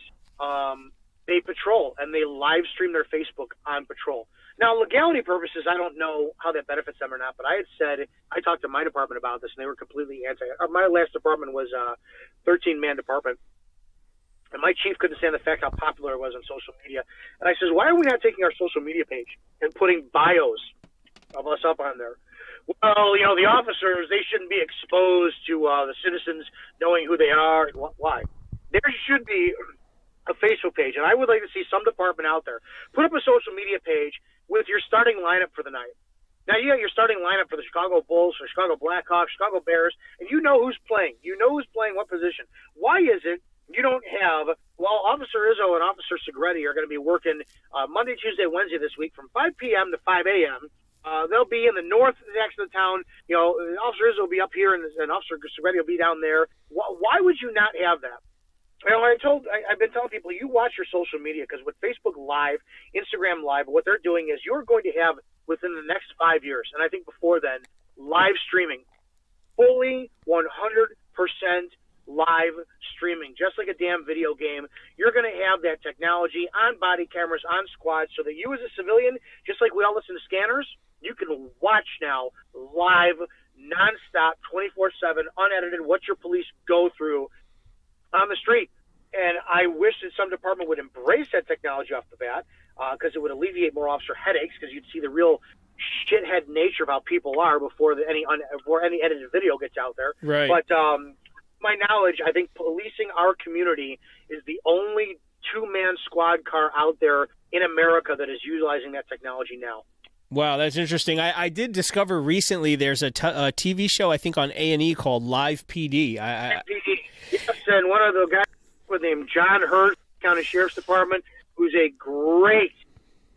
They patrol, and they live stream their Facebook on patrol. Now, legality purposes, I don't know how that benefits them or not, but I talked to my department about this, and they were completely anti. My last department was a 13-man department, and my chief couldn't stand the fact how popular it was on social media. And I says, why are we not taking our social media page and putting bios of us up on there? Well, the officers, they shouldn't be exposed to the citizens knowing who they are. Why? There should be a Facebook page, and I would like to see some department out there put up a social media page with your starting lineup for the night. Now, you got your starting lineup for the Chicago Bulls, or Chicago Blackhawks, Chicago Bears, and you know who's playing. You know who's playing what position. Why is it you don't have, Officer Izzo and Officer Segretti are going to be working Monday, Tuesday, Wednesday this week from 5 p.m. to 5 a.m. They'll be in the north next to the town. Officer Izzo will be up here, and Officer Segretti will be down there. Why would you not have that? I've been telling people, you watch your social media, because with Facebook Live, Instagram Live, what they're doing is you're going to have, within the next 5 years, and I think before then, live streaming, fully 100% live streaming, just like a damn video game. You're going to have that technology on body cameras, on squads, so that you as a civilian, just like we all listen to scanners, you can watch now live, nonstop, 24/7, unedited, what your police go through on the street. And I wish that some department would embrace that technology off the bat, because it would alleviate more officer headaches, because you'd see the real shithead nature of how people are before any edited video gets out there. Right. But my knowledge, I think Policing Our Community is the only two-man squad car out there in America that is utilizing that technology now. Wow, that's interesting. I did discover recently there's a TV show, I think, on A&E called Live PD. Live PD. Yes, and one of the guys named John Hurt, County Sheriff's Department, who's a great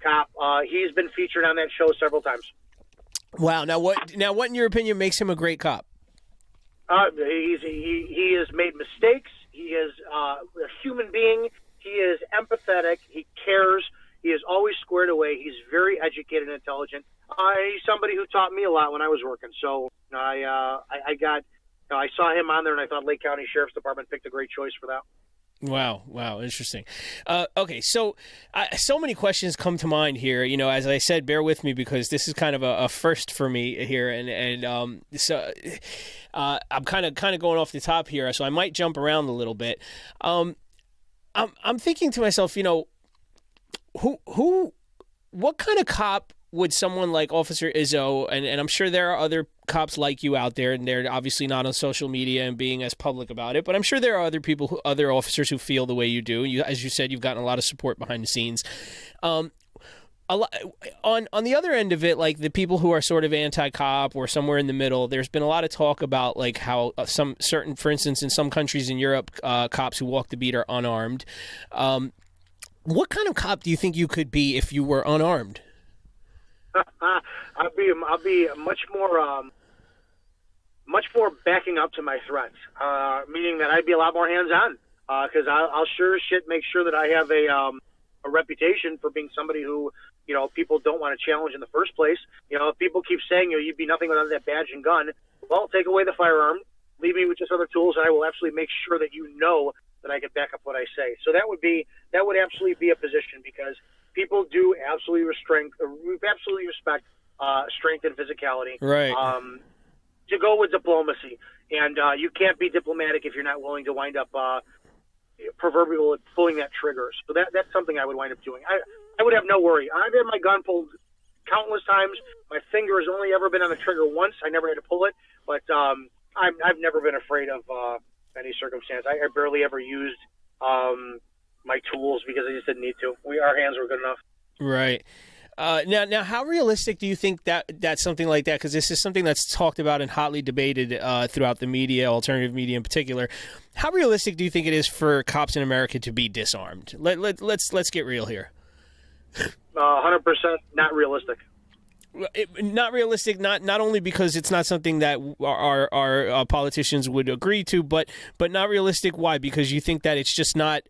cop. He's been featured on that show several times. Wow. Now what in your opinion makes him a great cop? He has made mistakes. He is a human being. He is empathetic. He cares. He is always squared away. He's very educated and intelligent. He's somebody who taught me a lot when I was working. So I saw him on there, and I thought Lake County Sheriff's Department picked a great choice for that. Wow, interesting. Okay, so many questions come to mind here. As I said, bear with me because this is kind of a first for me here, and so I'm kind of going off the top here, so I might jump around a little bit. I'm thinking to myself, what kind of cop would someone like Officer Izzo, and I'm sure there are other cops like you out there, and they're obviously not on social media and being as public about it, but I'm sure there are other officers who feel the way you do. As you said, you've gotten a lot of support behind the scenes. On the other end of it, like the people who are sort of anti-cop or somewhere in the middle, there's been a lot of talk about like how for instance, in some countries in Europe, cops who walk the beat are unarmed. What kind of cop do you think you could be if you were unarmed? I'll be much more backing up to my threats, meaning that I'd be a lot more hands-on, because I'll sure as shit make sure that I have a reputation for being somebody who, people don't want to challenge in the first place. If people keep saying, you'd be nothing without that badge and gun, well, take away the firearm, leave me with just other tools, and I will absolutely make sure that that I can back up what I say. So that would absolutely be a position, because people do absolutely respect strength and physicality. Right. To go with diplomacy, and you can't be diplomatic if you're not willing to wind up proverbial pulling that trigger. So that's something I would wind up doing. I would have no worry. I've had my gun pulled countless times. My finger has only ever been on the trigger once. I never had to pull it, but I've never been afraid of any circumstance. I barely ever used my tools because I just didn't need to. Our hands were good enough. Right. Now, how realistic do you think that something like that? Because this is something that's talked about and hotly debated throughout the media, alternative media in particular. How realistic do you think it is for cops in America to be disarmed? Let's get real here. 100% not realistic. Not realistic. Not only because it's not something that our politicians would agree to, but not realistic. Why? Because you think that it's just not.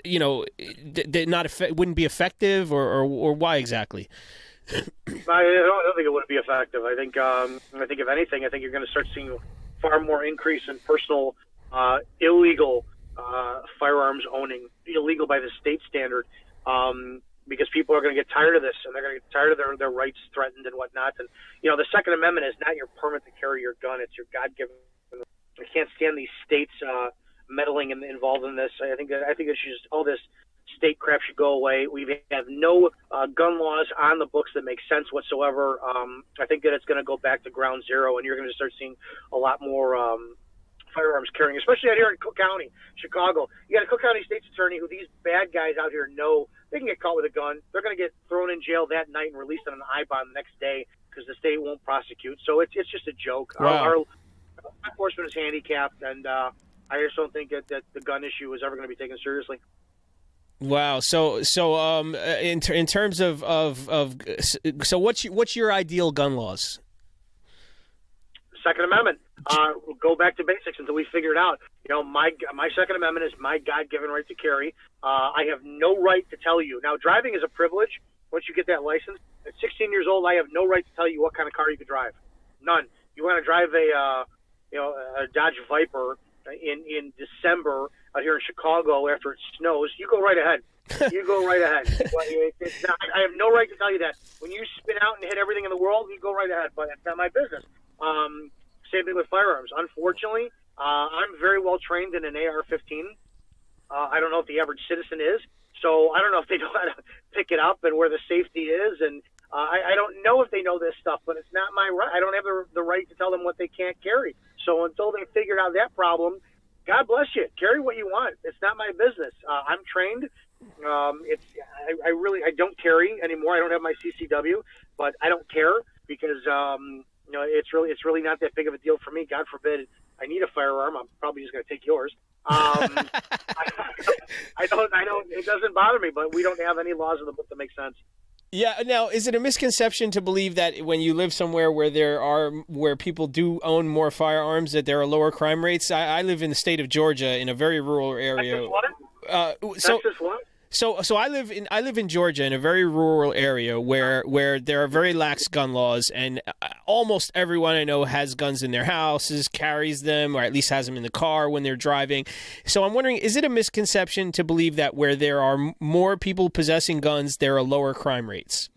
Wouldn't be effective, or why exactly? I don't think it would be effective. I think if anything, I think you're going to start seeing far more increase in personal illegal firearms owning, illegal by the state standard, because people are going to get tired of this, and they're going to get tired of their rights threatened and whatnot. And the Second Amendment is not your permit to carry your gun; it's your God-given. I can't stand these states meddling and involved in this. I think it should just, all this state crap should go away. We have no gun laws on the books that make sense whatsoever. I think that it's going to go back to ground zero, and you're going to start seeing a lot more firearms carrying, especially out here in Cook County, Chicago. You got a Cook County state's attorney who these bad guys out here know they can get caught with a gun. They're going to get thrown in jail that night and released on an I-bond the next day because the state won't prosecute. So it's just a joke. Wow. Our enforcement is handicapped, and I just don't think that the gun issue is ever going to be taken seriously. Wow. So in terms of so what's your ideal gun laws? Second Amendment. Go back to basics until we figure it out. My Second Amendment is my God-given right to carry. I have no right to tell you. Now, driving is a privilege. Once you get that license, at 16 years old, I have no right to tell you what kind of car you could drive. None. You want to drive a Dodge Viper in December out here in Chicago after it snows, you go right ahead. You go right ahead. I have no right to tell you that. When you spin out and hit everything in the world, you go right ahead, but it's not my business. Same thing with firearms. Unfortunately, I'm very well trained in an AR-15. I don't know if the average citizen is, so I don't know if they know how to pick it up and where the safety is, and I don't know if they know this stuff, but it's not my right. I don't have the right to tell them what they can't carry. So until they figure out that problem, God bless you. Carry what you want. It's not my business. I'm trained. I don't carry anymore. I don't have my CCW, but I don't care because it's really not that big of a deal for me. God forbid I need a firearm. I'm probably just going to take yours. I don't. It doesn't bother me, but we don't have any laws in the book that make sense. Yeah. Now, is it a misconception to believe that when you live somewhere where people do own more firearms, that there are lower crime rates? I live in the state of Georgia in a very rural area. Texas what? So I live in Georgia in a very rural area where there are very lax gun laws, and almost everyone I know has guns in their houses, carries them, or at least has them in the car when they're driving. So I'm wondering, is it a misconception to believe that where there are more people possessing guns, there are lower crime rates?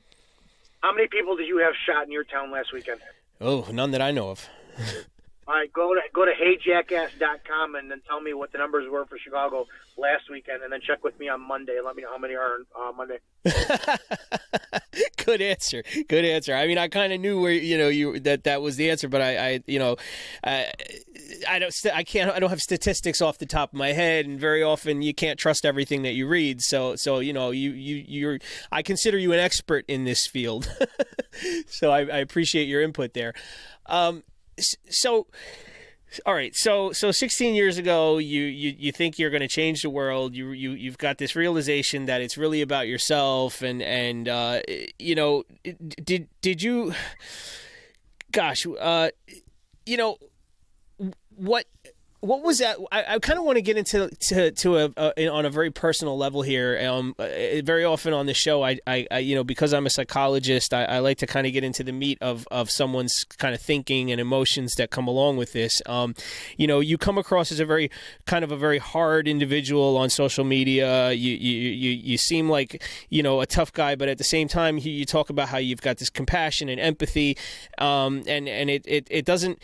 How many people did you have shot in your town last weekend? Oh, none that I know of. All right, go to heyjackass.com and then tell me what the numbers were for Chicago last weekend, and then check with me on Monday and let me know how many are on Monday. Good answer. I mean, I kind of knew where that was the answer, but I don't have statistics off the top of my head, and very often you can't trust everything that you read. So I consider you an expert in this field. So I appreciate your input there. So, all right. So 16 years ago, you think you're going to change the world. You've got this realization that it's really about yourself, and did you? Gosh, what was that? I kind of want to get into on a very personal level here. Very often on the show, I because I'm a psychologist, I like to kind of get into the meat of someone's kind of thinking and emotions that come along with this. You come across as a very hard individual on social media. You seem like a tough guy, but at the same time, you talk about how you've got this compassion and empathy, and it doesn't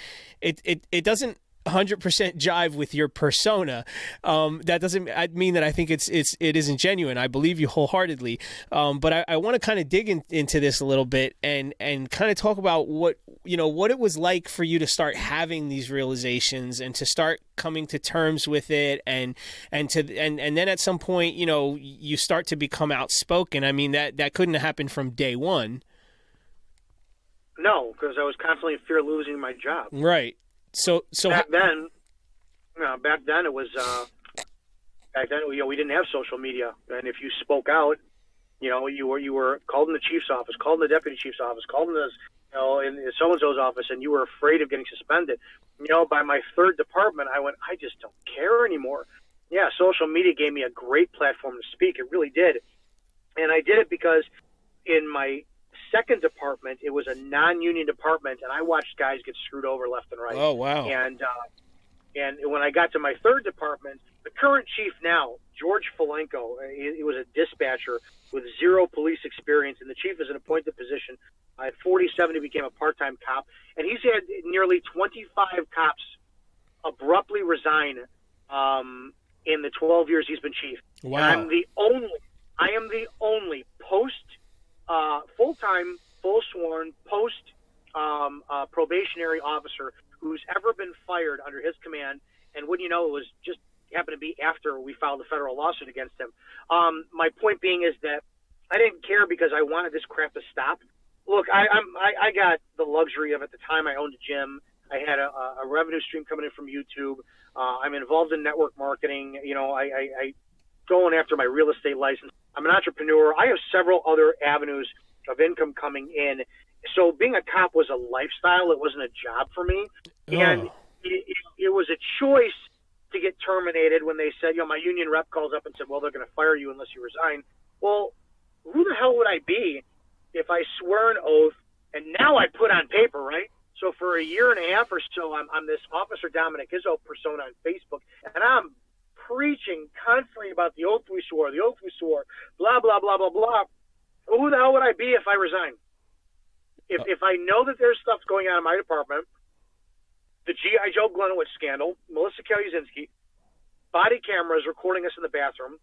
100% jive with your persona. That doesn't mean that I think it isn't genuine. I believe you wholeheartedly. But I want to kind of dig into this a little bit and kind of talk about what it was like for you to start having these realizations and to start coming to terms with it, and then at some point, you start to become outspoken. I mean, that couldn't have happened from day one. No, because I was constantly in fear of losing my job. Right. So back then it was we didn't have social media, and if you spoke out, you were called in the chief's office, called in the deputy chief's office, called in in so-and-so's office, and you were afraid of getting suspended. By my third department, I went, I just don't care anymore. Yeah, social media gave me a great platform to speak. It really did. And I did it because in my second department, it was a non-union department, and I watched guys get screwed over left and right. Oh, wow. And when I got to my third department, the current chief now, George Falenko, he was a dispatcher with 0 police experience, and the chief is an appointed position. At 47, he became a part-time cop, and he's had nearly 25 cops abruptly resign in the 12 years he's been chief. Wow. And I am the only full-time, full-sworn, probationary officer who's ever been fired under his command. And wouldn't you know, it was just happened to be after we filed a federal lawsuit against him. My point being is that I didn't care because I wanted this crap to stop. Look, I got the luxury of, at the time, I owned a gym. I had a revenue stream coming in from YouTube. I'm involved in network marketing. I going after my real estate license. I'm an entrepreneur. I have several other avenues of income coming in. So being a cop was a lifestyle. It wasn't a job for me. Oh. And it was a choice to get terminated when they said, my union rep calls up and said, well, they're going to fire you unless you resign. Well, who the hell would I be if I swear an oath and now I put on paper, right? So for a year and a half or so, I'm this Officer Dominick Izzo persona on Facebook, and I'm preaching constantly about the oath we swore, blah, blah, blah, blah, blah. Who the hell would I be if I resign? If I know that there's stuff going on in my department, the G.I. Joe Glenowitz scandal, Melissa Kelly-Zinski, body cameras recording us in the bathroom,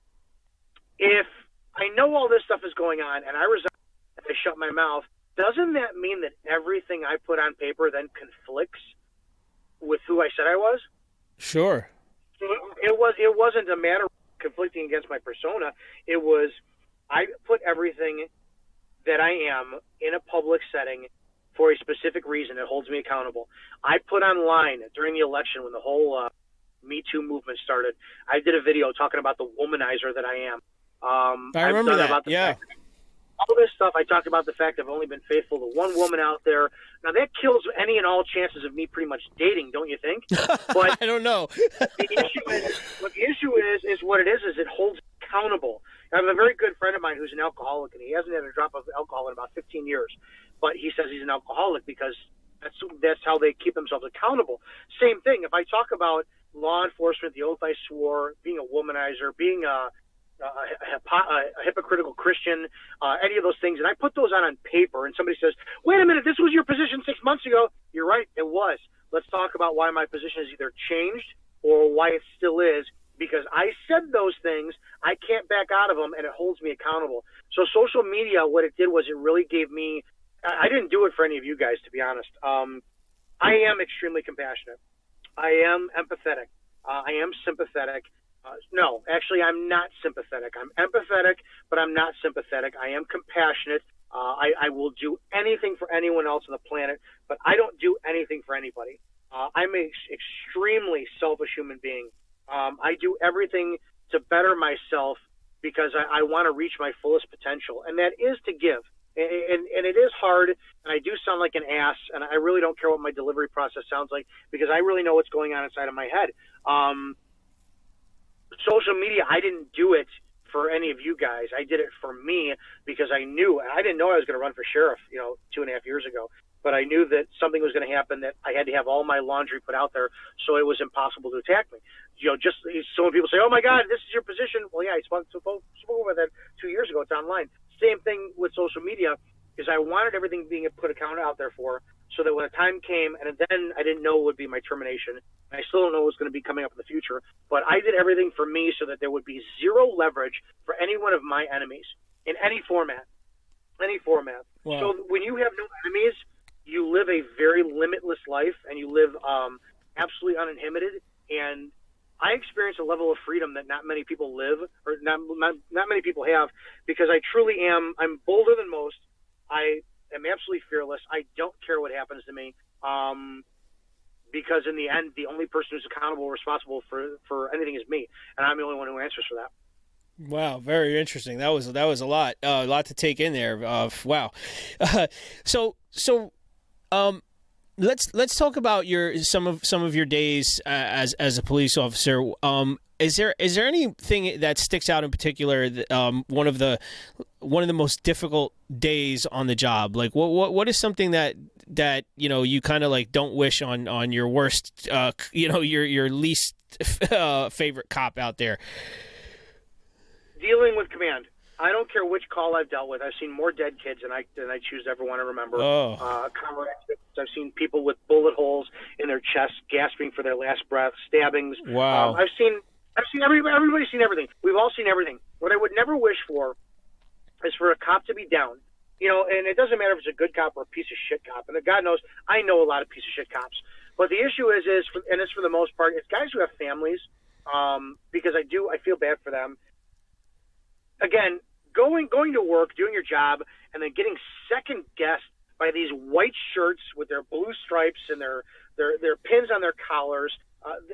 if I know all this stuff is going on and I resign and I shut my mouth, doesn't that mean that everything I put on paper then conflicts with who I said I was? Sure. It wasn't a matter of conflicting against my persona. It was, I put everything that I am in a public setting for a specific reason. It holds me accountable. I put online during the election when the whole Me Too movement started, I did a video talking about the womanizer that I am. I remember that, yeah. All this stuff, I talked about the fact I've only been faithful to one woman out there. Now, that kills any and all chances of me pretty much dating, don't you think? But I don't know. the issue is what it is it holds accountable. I have a very good friend of mine who's an alcoholic, and he hasn't had a drop of alcohol in about 15 years. But he says he's an alcoholic because that's how they keep themselves accountable. Same thing. If I talk about law enforcement, the oath I swore, being a womanizer, being a hypocritical Christian, any of those things, and I put those on paper, and somebody says, wait a minute, this was your position 6 months ago. You're right, it was. Let's talk about why my position has either changed or why it still is, because I said those things, I can't back out of them, and it holds me accountable. So social media, what it did was it really gave me, I didn't do it for any of you guys, to be honest. I am extremely compassionate. I am empathetic. I am sympathetic. No, actually, I'm not sympathetic. I'm empathetic, but I'm not sympathetic. I am compassionate. I will do anything for anyone else on the planet, but I don't do anything for anybody. I'm an extremely selfish human being. I do everything to better myself because I want to reach my fullest potential, and that is to give. And it is hard, and I do sound like an ass, and I really don't care what my delivery process sounds like because I really know what's going on inside of my head. Social media, I didn't do it for any of you guys. I did it for me because I didn't know I was going to run for sheriff, 2.5 years ago. But I knew that something was going to happen, that I had to have all my laundry put out there, so it was impossible to attack me. Just so when people say, oh, my God, this is your position. Well, yeah, I spoke about that 2 years ago. It's online. Same thing with social media, is I wanted everything being put out there for, so that when the time came, and then I didn't know it would be my termination, and I still don't know what's going to be coming up in the future, but I did everything for me so that there would be zero leverage for any one of my enemies in any format. Wow. So when you have no enemies, you live a very life and you live absolutely uninhibited. And I experience a level of freedom that not many people live, or not many people have, because I truly am. I'm bolder than most. I am absolutely fearless. I don't care what happens to me, because in the end, the only person who's accountable, responsible for anything is me, and I'm the only one who answers for that. Wow, very interesting. That was a lot to take in there. Wow. Let's talk about some of your days as a police officer. Is there anything that sticks out in particular? One of the most difficult days on the job. Like what is something that you kind of like don't wish on your worst your least favorite cop out there? Dealing with command. I don't care which call I've dealt with. I've seen more dead kids than I choose to ever want to remember. Car accidents. I've seen people with bullet holes in their chests, gasping for their last breath, stabbings. Wow. I've seen everybody's seen everything. We've all seen everything. What I would never wish for is for a cop to be down. And it doesn't matter if it's a good cop or a piece of shit cop. And God knows, I know a lot of piece of shit cops. But the issue is and it's for the most part, it's guys who have families. Because I feel bad for them. Again, going to work, doing your job, and then getting second guessed by these white shirts with their blue stripes and their pins on their collars.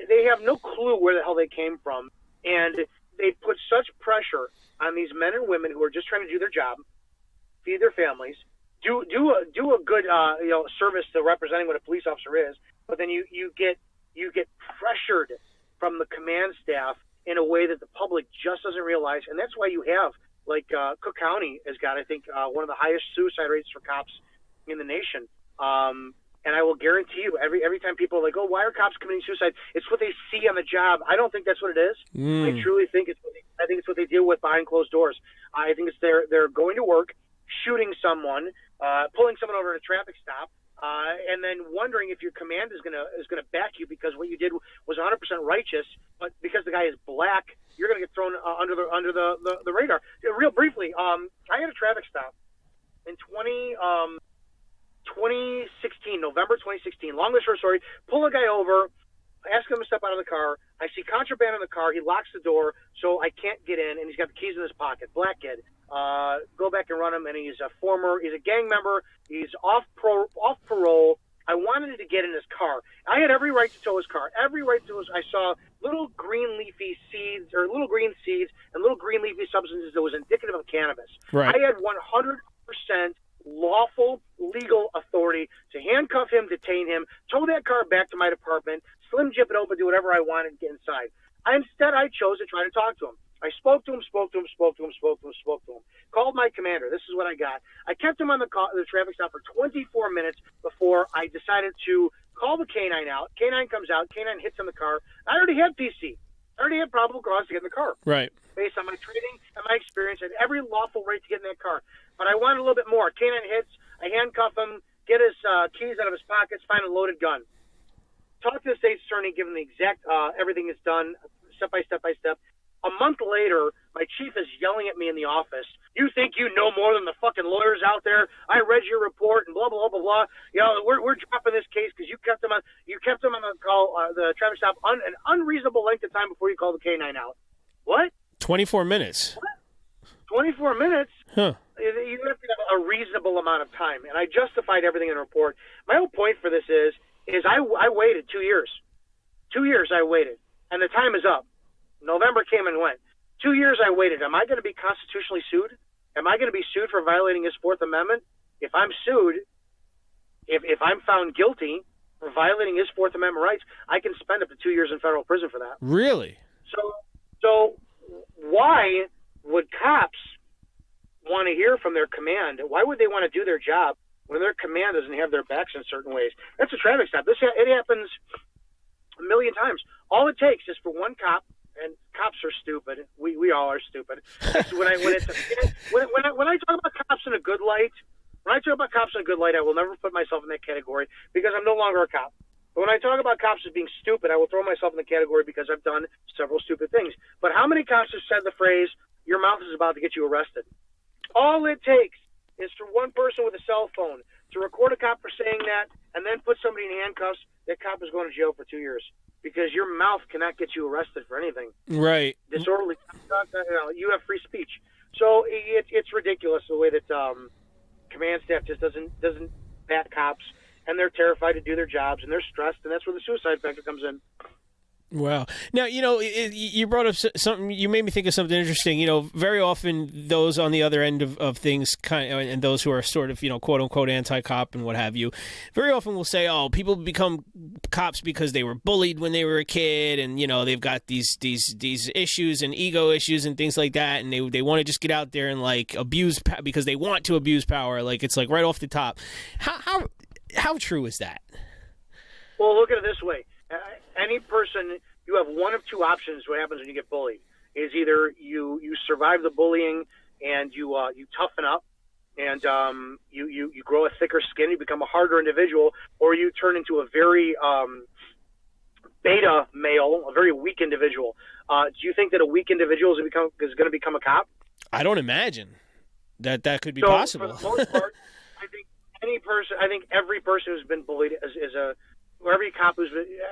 They have no clue where the hell they came from, and they put such pressure on these men and women who are just trying to do their job, feed their families, do a good service to representing what a police officer is. But then you get pressured from the command staff in a way that the public just doesn't realize, and that's why you have, Cook County has got, I think, one of the highest suicide rates for cops in the nation. And I will guarantee you, every time people are like, "Oh, why are cops committing suicide?" It's what they see on the job. I don't think that's what it is. I truly think it's what they deal with behind closed doors. I think it's they're going to work, shooting someone, pulling someone over at a traffic stop, and then wondering if your command is gonna back you because what you did was 100% righteous, but because the guy is black, you're gonna get thrown under the radar. Real briefly, I had a traffic stop in 2016, November 2016. Long and short story: pull a guy over, ask him to step out of the car. I see contraband in the car. He locks the door, so I can't get in, and he's got the keys in his pocket. Black kid. Go back and run him, and he's a gang member. He's off parole. I wanted to get in his car. I had every right to tow his car. Every right to I saw little green leafy seeds, or little green seeds, and little green leafy substances that was indicative of cannabis. Right. I had 100% lawful, legal authority to handcuff him, detain him, tow that car back to my department, slim jip it open, do whatever I wanted, and get inside. Instead, I chose to try to talk to him. I spoke to him, called my commander. This is what I got. I kept him on the traffic stop for 24 minutes before I decided to call the K9 out. K9 comes out. K9 hits on the car. I already had PC. I already had probable cause to get in the car. Right. Based on my training and my experience, I had every lawful right to get in that car. But I wanted a little bit more. K9 hits. I handcuff him, get his keys out of his pockets, find a loaded gun. Talk to the state's attorney, give him the exact everything is done, step by step. A month later, my chief is yelling at me in the office. "You think you know more than the fucking lawyers out there? I read your report and blah blah blah blah blah. We're dropping this case because you kept him on the call, the traffic stop, an unreasonable length of time before you called the K9 out." What? 24 minutes. What? 24 minutes? Huh. You have to have a reasonable amount of time, and I justified everything in the report. My whole point for this is I waited 2 years. 2 years I waited, and the time is up. November came and went. 2 years I waited. Am I going to be constitutionally sued? Am I going to be sued for violating his Fourth Amendment? If I'm sued, if I'm found guilty for violating his Fourth Amendment rights, I can spend up to 2 years in federal prison for that. Really? So why would cops want to hear from their command? Why would they want to do their job when their command doesn't have their backs in certain ways? That's a traffic stop. It happens a million times. All it takes is for one cop, and cops are stupid. We all are stupid. When I talk about cops in a good light, I will never put myself in that category because I'm no longer a cop. But when I talk about cops as being stupid, I will throw myself in the category because I've done several stupid things. But how many cops have said the phrase, "Your mouth is about to get you arrested"? All it takes is for one person with a cell phone to record a cop for saying that and then put somebody in handcuffs, that cop is going to jail for 2 years because your mouth cannot get you arrested for anything. Right. Disorderly conduct, you have free speech. So it's ridiculous the way that command staff just doesn't bat cops, and they're terrified to do their jobs, and they're stressed, and that's where the suicide factor comes in. Wow. Now, you brought up something, you made me think of something interesting. Very often those on the other end of things, and those who are sort of, quote unquote anti-cop and what have you, very often will say, oh, people become cops because they were bullied when they were a kid, and, they've got these issues and ego issues and things like that, and they want to just get out there and, abuse because they want to abuse power. It's right off the top. How true is that? Well, look at it this way. Any person, you have one of two options. What happens when you get bullied is either you survive the bullying and you toughen up and you grow a thicker skin, you become a harder individual, or you turn into a very beta male, a very weak individual. Do you think that a weak individual is going to become a cop? I don't imagine that could be possible. For the most part, I think every person who's been bullied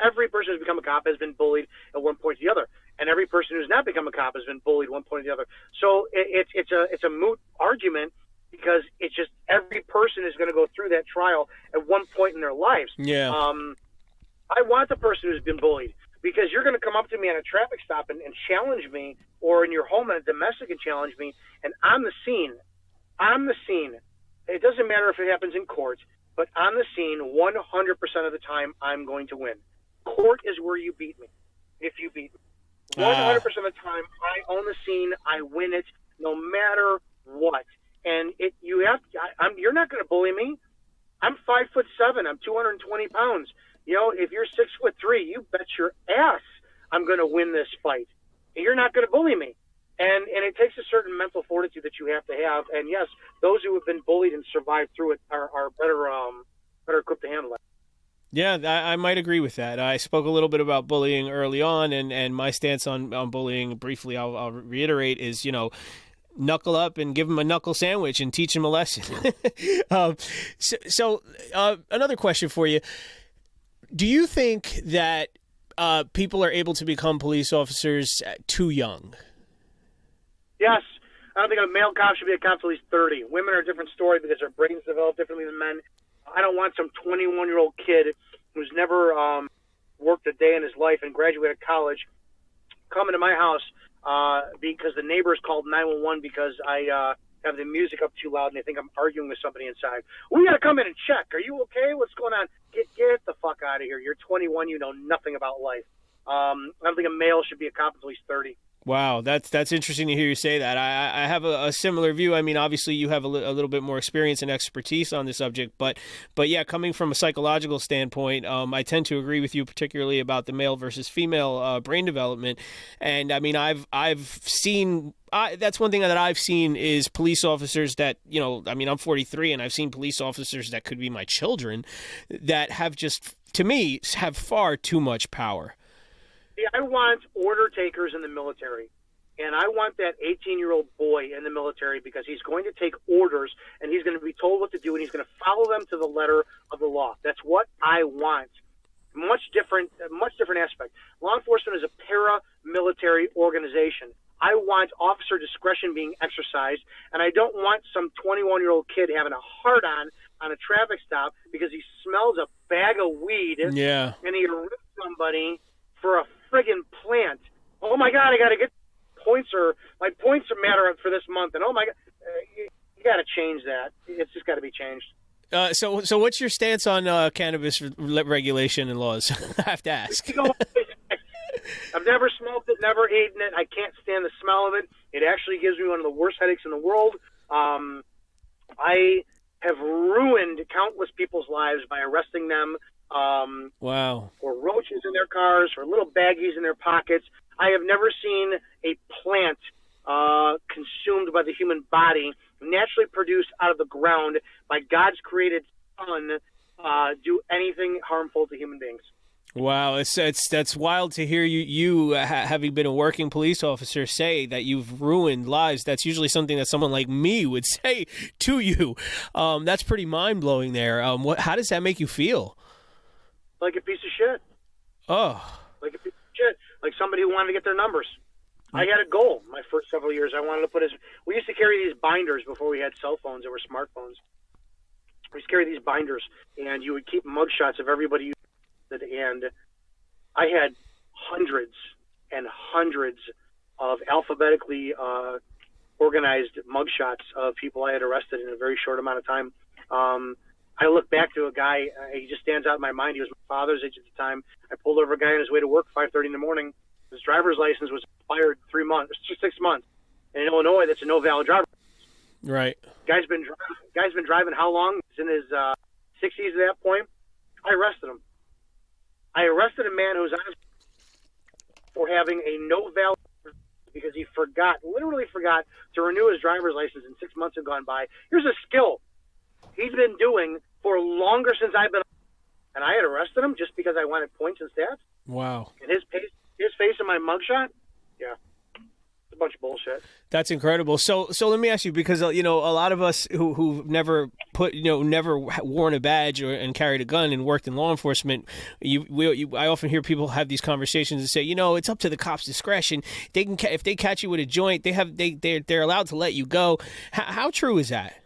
every person who's become a cop has been bullied at one point or the other, and every person who's not become a cop has been bullied at one point or the other. So it's a moot argument because it's just every person is going to go through that trial at one point in their lives. Yeah. I want the person who's been bullied because you're going to come up to me on a traffic stop and challenge me, or in your home at a domestic and challenge me, and I'm the scene. It doesn't matter if it happens in court. But on the scene, 100% of the time, I'm going to win. Court is where you beat me, if you beat me. 100% of the time, I own the scene. I win it, no matter what. And you're not going to bully me. I'm 5'7". I'm 220 pounds. If you're 6'3", you bet your ass I'm going to win this fight. And you're not going to bully me. And it takes a certain mental fortitude that you have to have. And yes, those who have been bullied and survived through it are better equipped to handle it. Yeah, I might agree with that. I spoke a little bit about bullying early on, and my stance on bullying, briefly, I'll reiterate, is, knuckle up and give them a knuckle sandwich and teach them a lesson. So another question for you. Do you think that people are able to become police officers too young? Yes. I don't think a male cop should be a cop until he's 30. Women are a different story because their brains develop differently than men. I don't want some 21-year-old kid who's never worked a day in his life and graduated college coming to my house because the neighbors called 911 because I have the music up too loud and they think I'm arguing with somebody inside. We got to come in and check. Are you okay? What's going on? Get the fuck out of here. You're 21. You know nothing about life. I don't think a male should be a cop until he's 30. Wow, that's interesting to hear you say that. I have a similar view. I mean, obviously, you have a little bit more experience and expertise on the subject, but yeah, coming from a psychological standpoint, I tend to agree with you, particularly about the male versus female brain development. And I mean, I've seen. That's one thing that I've seen is police officers that, I'm 43 and I've seen police officers that could be my children that have just, to me, have far too much power. See, I want order takers in the military, and I want that 18-year-old boy in the military because he's going to take orders, and he's going to be told what to do, and he's going to follow them to the letter of the law. That's what I want. Much different aspect. Law enforcement is a paramilitary organization. I want officer discretion being exercised, and I don't want some 21-year-old kid having a hard-on on a traffic stop because he smells a bag of weed, and he arrests somebody for a friggin' plant. Oh my God, I got to get points, or my points matter for this month. And oh my God, you got to change that. It's just got to be changed. So what's your stance on cannabis regulation and laws? I have to ask. I've never smoked it, never eaten it. I can't stand the smell of it. It actually gives me one of the worst headaches in the world. I have ruined countless people's lives by arresting them. Wow. For roaches in their cars, for little baggies in their pockets. I have never seen a plant consumed by the human body, naturally produced out of the ground by God's created sun, do anything harmful to human beings. Wow, that's wild to hear you having been a working police officer say that you've ruined lives. That's usually something that someone like me would say to you. That's pretty mind blowing. There, how does that make you feel? Like a piece of shit. Oh, like a piece of shit. Like somebody who wanted to get their numbers. I had a goal my first several years. I wanted to put we used to carry these binders before we had cell phones. There were smartphones. We used to carry these binders, and you would keep mugshots of everybody you did. And I had hundreds and hundreds of alphabetically organized mugshots of people I had arrested in a very short amount of time. I look back to a guy, he just stands out in my mind. He was my father's age at the time. I pulled over a guy on his way to work 5:30 in the morning. His driver's license was expired 6 months. And in Illinois, that's a no valid driver. Right. Guy's been driving how long? He's in his 60s at that point. I arrested him. I arrested a man who's on for having a no valid because he literally forgot to renew his driver's license, and 6 months have gone by. Here's a skill he's been doing for longer since I've been, and I had arrested him just because I wanted points and stats. Wow. And his face in my mugshot, yeah, it's a bunch of bullshit. That's incredible. So let me ask you, because a lot of us who've never never worn a badge and carried a gun and worked in law enforcement, I often hear people have these conversations and say, it's up to the cops' discretion. They can if they catch you with a joint, they're allowed to let you go. How true is that?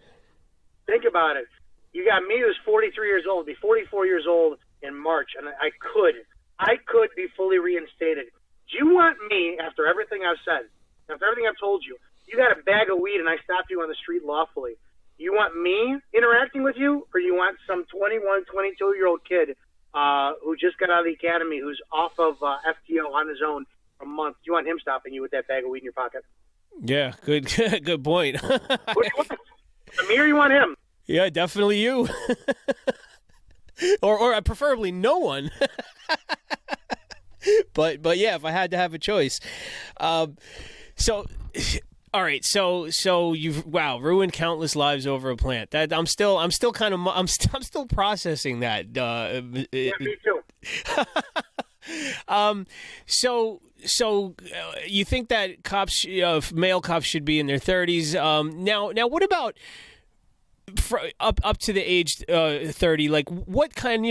Think about it. You got me, who's 43 years old, be 44 years old in March, and I could be fully reinstated. Do you want me, after everything I've said, after everything I've told you, you got a bag of weed and I stopped you on the street lawfully, you want me interacting with you, or you want some 21, 22-year-old kid who just got out of the academy, who's off of FTO on his own for a month? Do you want him stopping you with that bag of weed in your pocket? Yeah, good point. What do you want? Me or you want him? Yeah, definitely you. or preferably no one. But yeah, if I had to have a choice. So all right, so you've ruined countless lives over a plant. That I'm still processing that. Yeah, me too. So you think that cops, male cops, should be in their 30s? Now, what about up to the age 30? Like, what kind?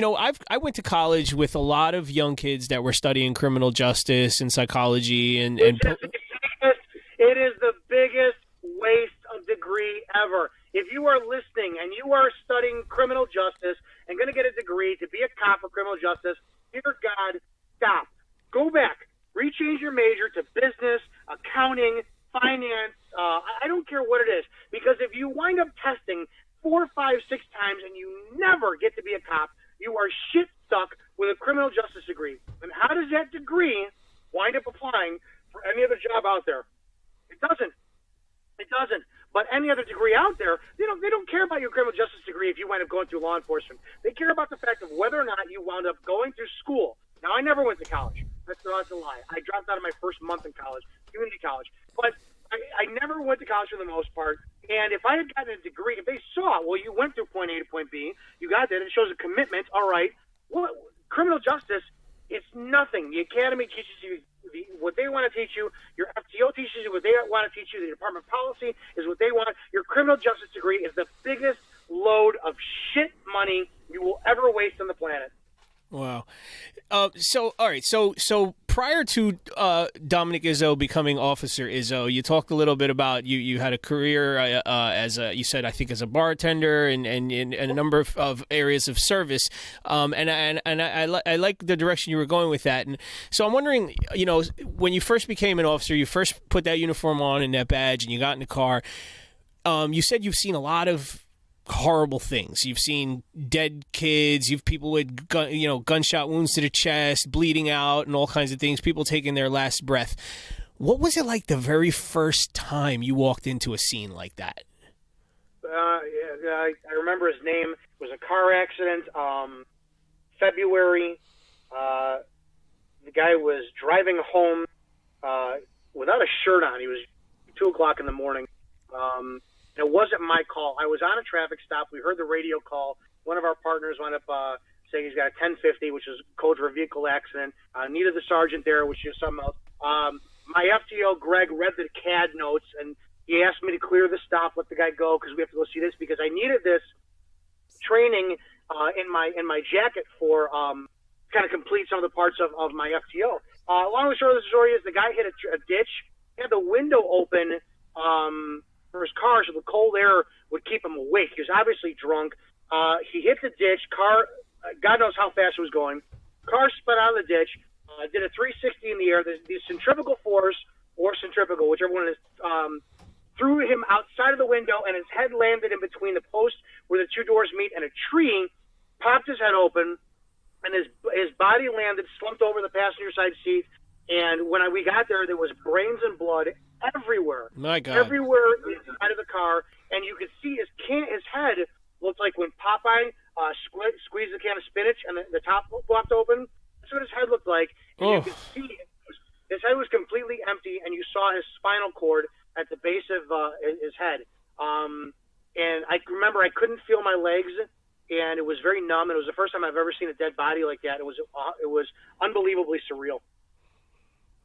I went to college with a lot of young kids that were studying criminal justice and psychology, and it is the biggest waste of degree ever. If you are listening and you are studying criminal justice and going to get a degree to be a cop for criminal justice, dear God, stop. Go back. Rechange your major to business, accounting, finance. I don't care what it is. Because if you wind up testing 4, 5, 6 times and you never get to be a cop, you are shit stuck with a criminal justice degree. And how does that degree wind up applying for any other job out there? It doesn't. It doesn't. But any other degree out there, they don't care about your criminal justice degree if you wind up going through law enforcement. They care about the fact of whether or not you wound up going through school. Now, I never went to college. That's a lie. I dropped out of my first month in college, community college. But I never went to college for the most part. And if I had gotten a degree, if they saw, well, you went through point A to point B, you got that, it shows a commitment, all right. Well, criminal justice, it's nothing. The academy teaches you what they want to teach you. Your FTO teaches you what they want to teach you. The department policy is what they want. Your criminal justice degree is the biggest load of shit money you will ever waste on the planet. Wow. So, all right. So prior to Dominick Izzo becoming Officer Izzo, you talked a little bit about you had a career as you said, I think, as a bartender and a number of areas of service. And I like the direction you were going with that. And so I'm wondering, when you first became an officer, you first put that uniform on and that badge, and you got in the car. You said you've seen a lot of horrible things. You've seen dead kids. You've people with gunshot wounds to the chest, bleeding out, and all kinds of things. People taking their last breath. What was it like the very first time you walked into a scene like that? I remember his name. It was a car accident. February. The guy was driving home without a shirt on. He was 2:00 in the morning. It wasn't my call. I was on a traffic stop. We heard the radio call. One of our partners wound up saying he's got a 1050, which is code for a vehicle accident. Needed the sergeant there, which is something else. My FTO, Greg, read the CAD notes, and he asked me to clear the stop, let the guy go, because we have to go see this, because I needed this training in my jacket for kind of complete some of the parts of my FTO. Long and short of the story is the guy hit a ditch, had the window open for his car, so the cold air would keep him awake. He was obviously drunk. He hit the ditch. Car, God knows how fast it was going. Car spun out of the ditch, did a 360 in the air. The centrifugal force, or centrifugal, whichever one it is, threw him outside of the window, and his head landed in between the post where the two doors meet and a tree, popped his head open, and his body landed, slumped over the passenger side seat. And when we got there, there was brains and blood everywhere. My God. Everywhere inside of the car. And you could see his head looked like when Popeye squeezed a can of spinach and the top flopped open. That's what his head looked like. And you could see his head was completely empty, and you saw his spinal cord at the base of his head. And I remember I couldn't feel my legs, and it was very numb. And it was the first time I've ever seen a dead body like that. It was unbelievably surreal.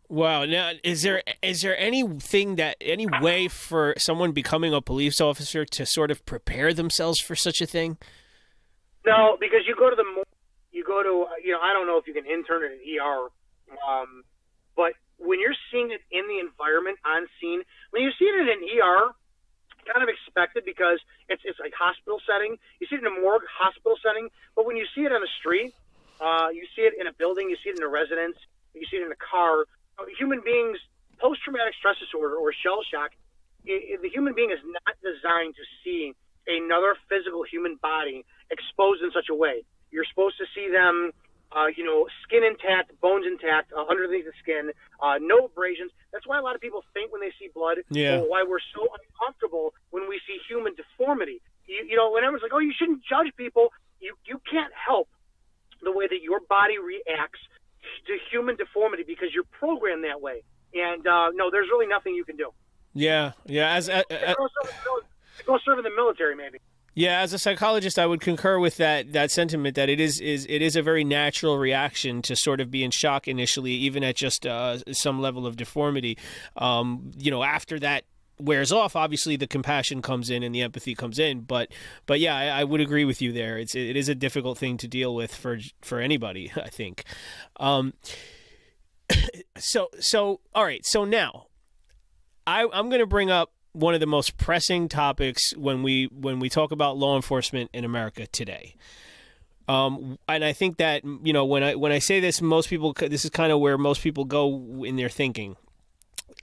Wow. Now, is there any way for someone becoming a police officer to sort of prepare themselves for such a thing? No, because you go to I don't know if you can intern at an ER, but when you're seeing it in the environment on scene, when you see it in an ER, kind of expected because it's like hospital setting. You see it in a morgue hospital setting, but when you see it on the street, you see it in a building, you see it in a residence, you see it in a car. Human beings, post-traumatic stress disorder or shell shock, the human being is not designed to see another physical human body exposed in such a way. You're supposed to see them, skin intact, bones intact, underneath the skin, no abrasions. That's why a lot of people faint when they see blood. Yeah. Or why we're so uncomfortable when we see human deformity. When everyone's like, "Oh, you shouldn't judge people," you can't help the way that your body reacts to human deformity because you're programmed that way. And no, there's really nothing you can do. Yeah. Go serve in the military, maybe. Yeah, as a psychologist, I would concur with that sentiment that it is a very natural reaction to sort of be in shock initially, even at just some level of deformity. After that wears off, obviously the compassion comes in and the empathy comes in. But yeah, I would agree with you there. It is a difficult thing to deal with for anybody, I think. So all right. So now, I'm going to bring up one of the most pressing topics when we talk about law enforcement in America today. And I think that, when I say this, this is kind of where most people go in their thinking.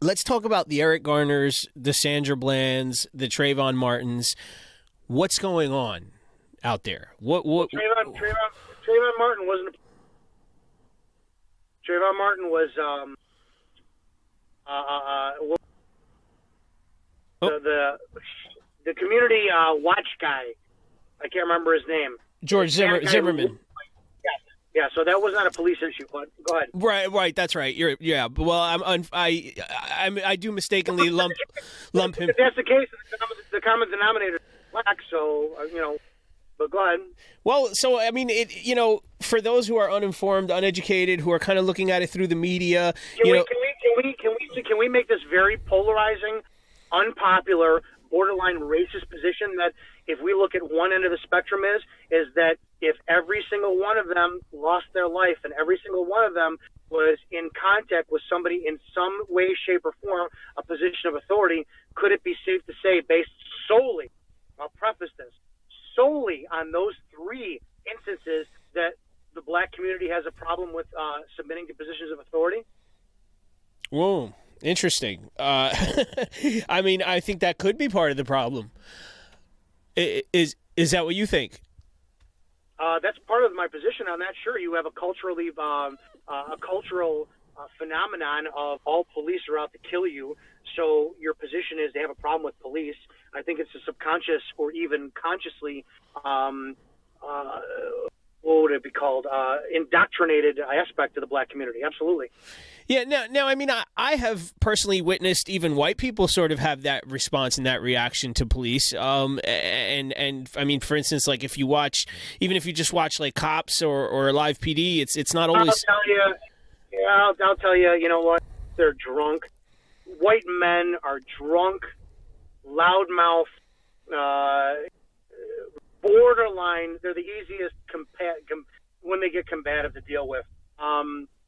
Let's talk about the Eric Garners, the Sandra Blands, the Trayvon Martins. What's going on out there? What? Trayvon Martin wasn't. Trayvon Martin was the community watch guy. I can't remember his name. George Zimmerman. Yeah, so that was not a police issue. But go ahead. Right. That's right. Well, I do mistakenly lump him. If that's the case, the common denominator is black. So but go ahead. Well, so I mean, for those who are uninformed, uneducated, who are kind of looking at it through the media, can we make this very polarizing, unpopular, borderline racist position that if we look at one end of the spectrum is that if every single one of them lost their life and every single one of them was in contact with somebody in some way, shape, or form, a position of authority, could it be safe to say, based solely, I'll preface this, solely on those three instances, that the black community has a problem with submitting to positions of authority? Whoa. Interesting. I mean, I think that could be part of the problem. Is that what you think? That's part of my position on that. Sure, you have a cultural phenomenon of all police are out to kill you. So your position is they have a problem with police. I think it's a subconscious or even consciously, what would would be called, indoctrinated aspect to the black community. Absolutely. Yeah, now, I mean, I have personally witnessed even white people sort of have that response and that reaction to police. And I mean, for instance, like if you just watch like Cops or Live PD, it's not always. I'll tell you, you know what? They're drunk. White men are drunk, loudmouth, borderline. They're the easiest when they get combative to deal with.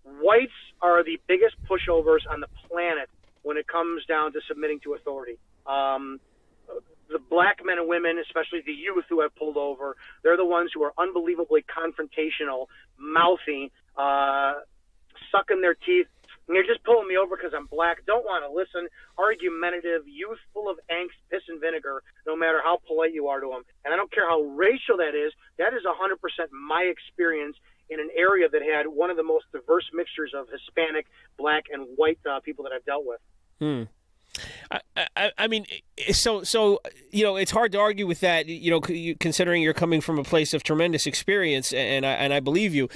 Whites are the biggest pushovers on the planet when it comes down to submitting to authority. The black men and women, especially the youth who have pulled over, they're the ones who are unbelievably confrontational, mouthy, sucking their teeth. And you're just pulling me over because I'm black. Don't want to listen. Argumentative, youth full of angst, piss and vinegar, no matter how polite you are to them. And I don't care how racial that is. That is 100% my experience in an area that had one of the most diverse mixtures of Hispanic, black, and white people that I've dealt with. I mean, so you know, it's hard to argue with that. You know, considering you're coming from a place of tremendous experience, and I believe you.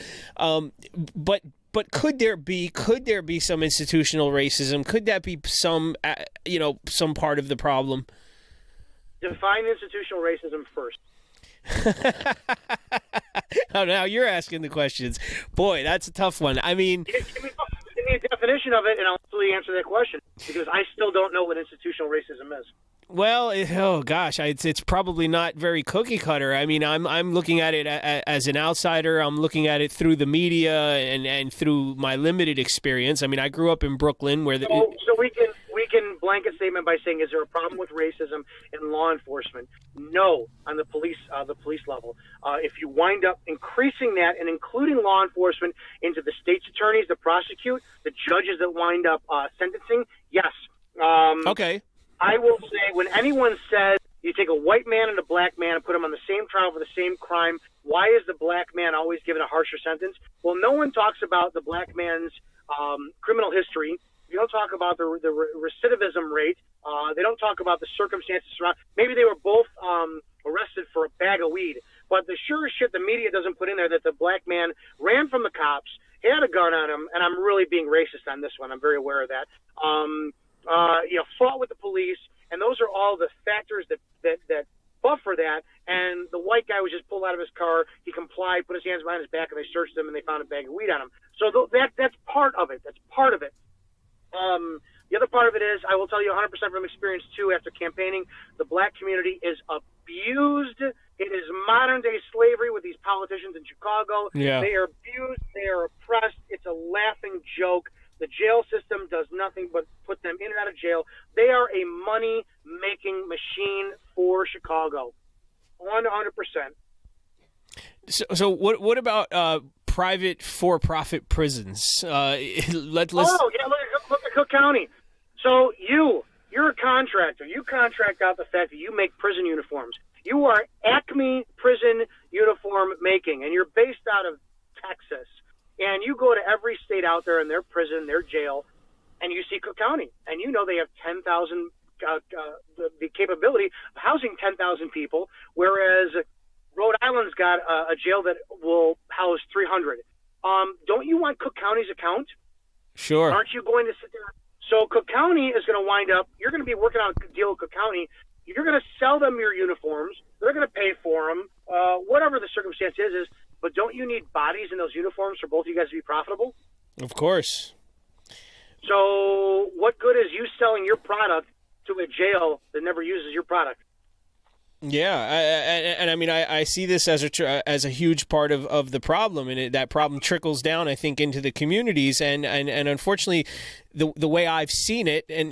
But could there be some institutional racism? Could that be some part of the problem? Define institutional racism first. Oh, now you're asking the questions. Boy, that's a tough one. I mean, give me a definition of it, and I'll absolutely answer that question because I still don't know what institutional racism is. Well, it's probably not very cookie cutter. I mean, I'm looking at it as an outsider. I'm looking at it through the media and through my limited experience. I mean, I grew up in Brooklyn, where so we can blanket statement by saying, is there a problem with racism in law enforcement? No, on the police level. If you wind up increasing that and including law enforcement into the state's attorneys that prosecute, the judges that wind up sentencing, yes. Okay. I will say, when anyone says you take a white man and a black man and put them on the same trial for the same crime, why is the black man always given a harsher sentence? Well, no one talks about the black man's criminal history. You don't talk about the recidivism rate. They don't talk about the circumstances around. Maybe they were both arrested for a bag of weed. But the sure shit the media doesn't put in there that the black man ran from the cops, had a gun on him, and I'm really being racist on this one. I'm very aware of that. Fought with the police, and those are all the factors that buffer that. And the white guy was just pulled out of his car. He complied, put his hands behind his back, and they searched him, and they found a bag of weed on him. So that's part of it. That's part of it. The other part of it is, I will tell you 100% from experience, too, after campaigning, the black community is abused. It is modern-day slavery with these politicians in Chicago. Yeah. They are abused. They are oppressed. It's a laughing joke. The jail system does nothing but put them in and out of jail. They are a money-making machine for Chicago, 100%. So what about private for-profit prisons? Look at Cook County. So you're a contractor. You contract out the fact that you make prison uniforms. You are Acme Prison Uniform Making, and you're based out of Texas. And you go to every state out there in their prison, their jail, and you see Cook County. And you know they have 10,000, the capability of housing 10,000 people, whereas Rhode Island's got a jail that will house 300. Don't you want Cook County's account? Sure. Aren't you going to sit there? So Cook County is going to wind up, you're going to be working on a deal with Cook County. You're going to sell them your uniforms. They're going to pay for them, whatever the circumstance is. But don't you need bodies in those uniforms for both of you guys to be profitable? Of course. So what good is you selling your product to a jail that never uses your product? Yeah, I mean, I see this as a huge part of the problem, and that problem trickles down, I think, into the communities, and unfortunately, the way I've seen it, and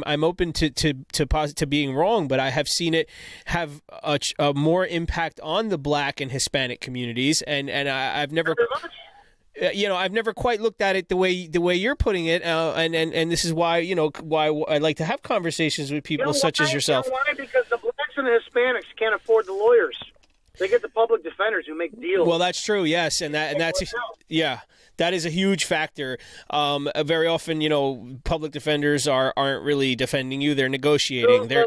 I'm open to being wrong, but I have seen it have a more impact on the Black and Hispanic communities, and I've never. I've never quite looked at it the way you're putting it, and this is why I like to have conversations with people such as yourself. You know why? Because the Blacks and the Hispanics can't afford the lawyers. They get the public defenders who make deals. Well, that's true, yes, that is a huge factor. Very often, public defenders aren't really defending you; they're negotiating. The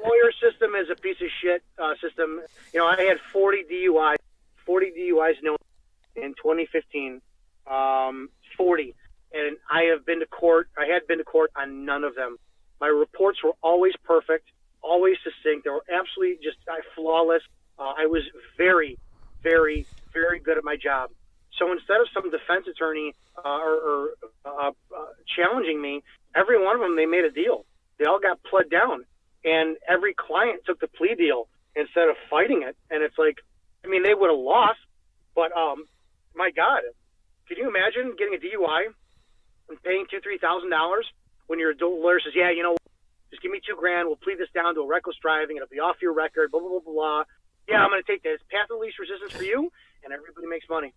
lawyer system is a piece of shit system. I had 40 DUI, 40 DUIs in 2015. 40. And I had been to court on none of them. My reports were always perfect, always succinct. They were absolutely just flawless. I was very, very, very good at my job. So instead of some defense attorney challenging me, every one of them, they made a deal. They all got pled down. And every client took the plea deal instead of fighting it. And it's like, I mean, they would have lost, but my God, can you imagine getting a DUI and paying $2,000-$3,000 when your adult lawyer says, yeah, you know, just give me $2,000, we'll plead this down to a reckless driving, it'll be off your record, blah, blah, blah, blah. Yeah, I'm going to take this path of least resistance for you, and everybody makes money.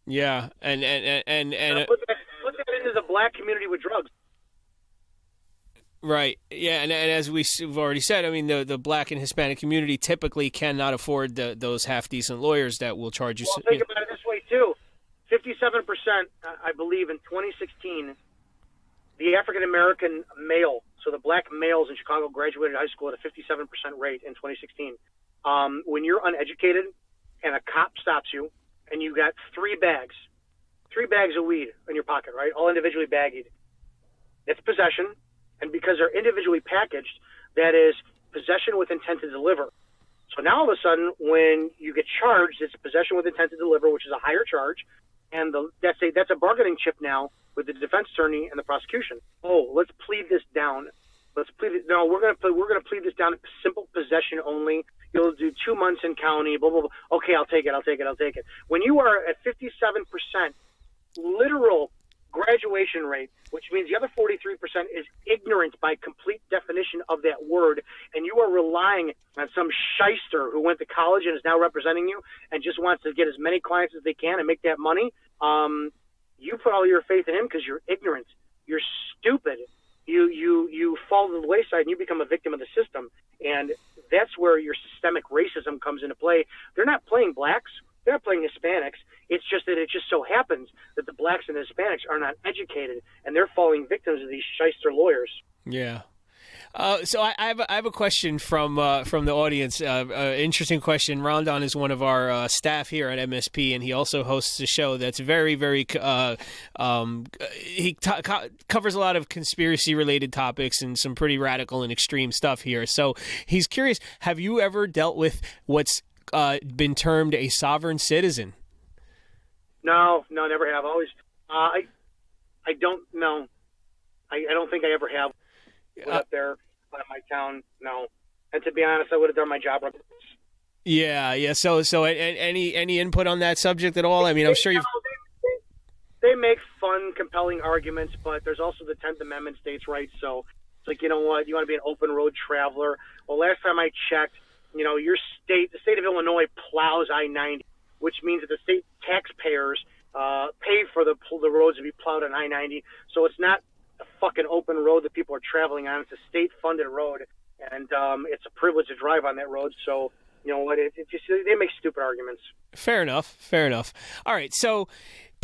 Yeah, and put that into the black community with drugs. Right. Yeah, and as we've already said, I mean, the black and Hispanic community typically cannot afford those half-decent lawyers that will charge you. Well, think about it this way, too. 57%, I believe, in 2016, the African-American male, so the black males in Chicago graduated high school at a 57% rate in 2016. When you're uneducated and a cop stops you and you got three bags of weed in your pocket, right, all individually bagged, it's possession. And because they're individually packaged, that is possession with intent to deliver. So now all of a sudden, when you get charged, it's possession with intent to deliver, which is a higher charge, and that's a bargaining chip now with the defense attorney and the prosecution. Oh, let's plead this down. No, we're gonna plead this down to simple possession only. You'll do 2 months in county. Blah blah blah. Okay, I'll take it. When you are at 57% literal graduation rate, which means the other 43% is ignorant by complete definition of that word, and you are relying on some shyster who went to college and is now representing you and just wants to get as many clients as they can and make that money, you put all your faith in him because you're ignorant. You're stupid. You fall to the wayside and you become a victim of the system. And that's where your systemic racism comes into play. They're not playing blacks. They're not playing Hispanics. It's just that it just so happens that the blacks and the Hispanics are not educated, and they're falling victims of these shyster lawyers. Yeah. So I have a question from the audience. Interesting question. Rondon is one of our staff here at MSP, and he also hosts a show that's very, very. He covers a lot of conspiracy-related topics and some pretty radical and extreme stuff here. So he's curious: have you ever dealt with what's been termed a sovereign citizen? No, never have. Always, I don't know. I don't think I ever have. Up there in my town, no. And to be honest, I would have done my job. Yeah. So any input on that subject at all? I mean, I'm sure you've. They make fun, compelling arguments, but there's also the 10th Amendment states' rights. So it's like, you know what? You want to be an open road traveler. Well, last time I checked, you know, the state of Illinois plows I-90, which means that the state taxpayers pay for the roads to be plowed on I-90. So it's not a fucking open road that people are traveling on. It's a state-funded road, and it's a privilege to drive on that road. So, you know what? They make stupid arguments. Fair enough. All right, so,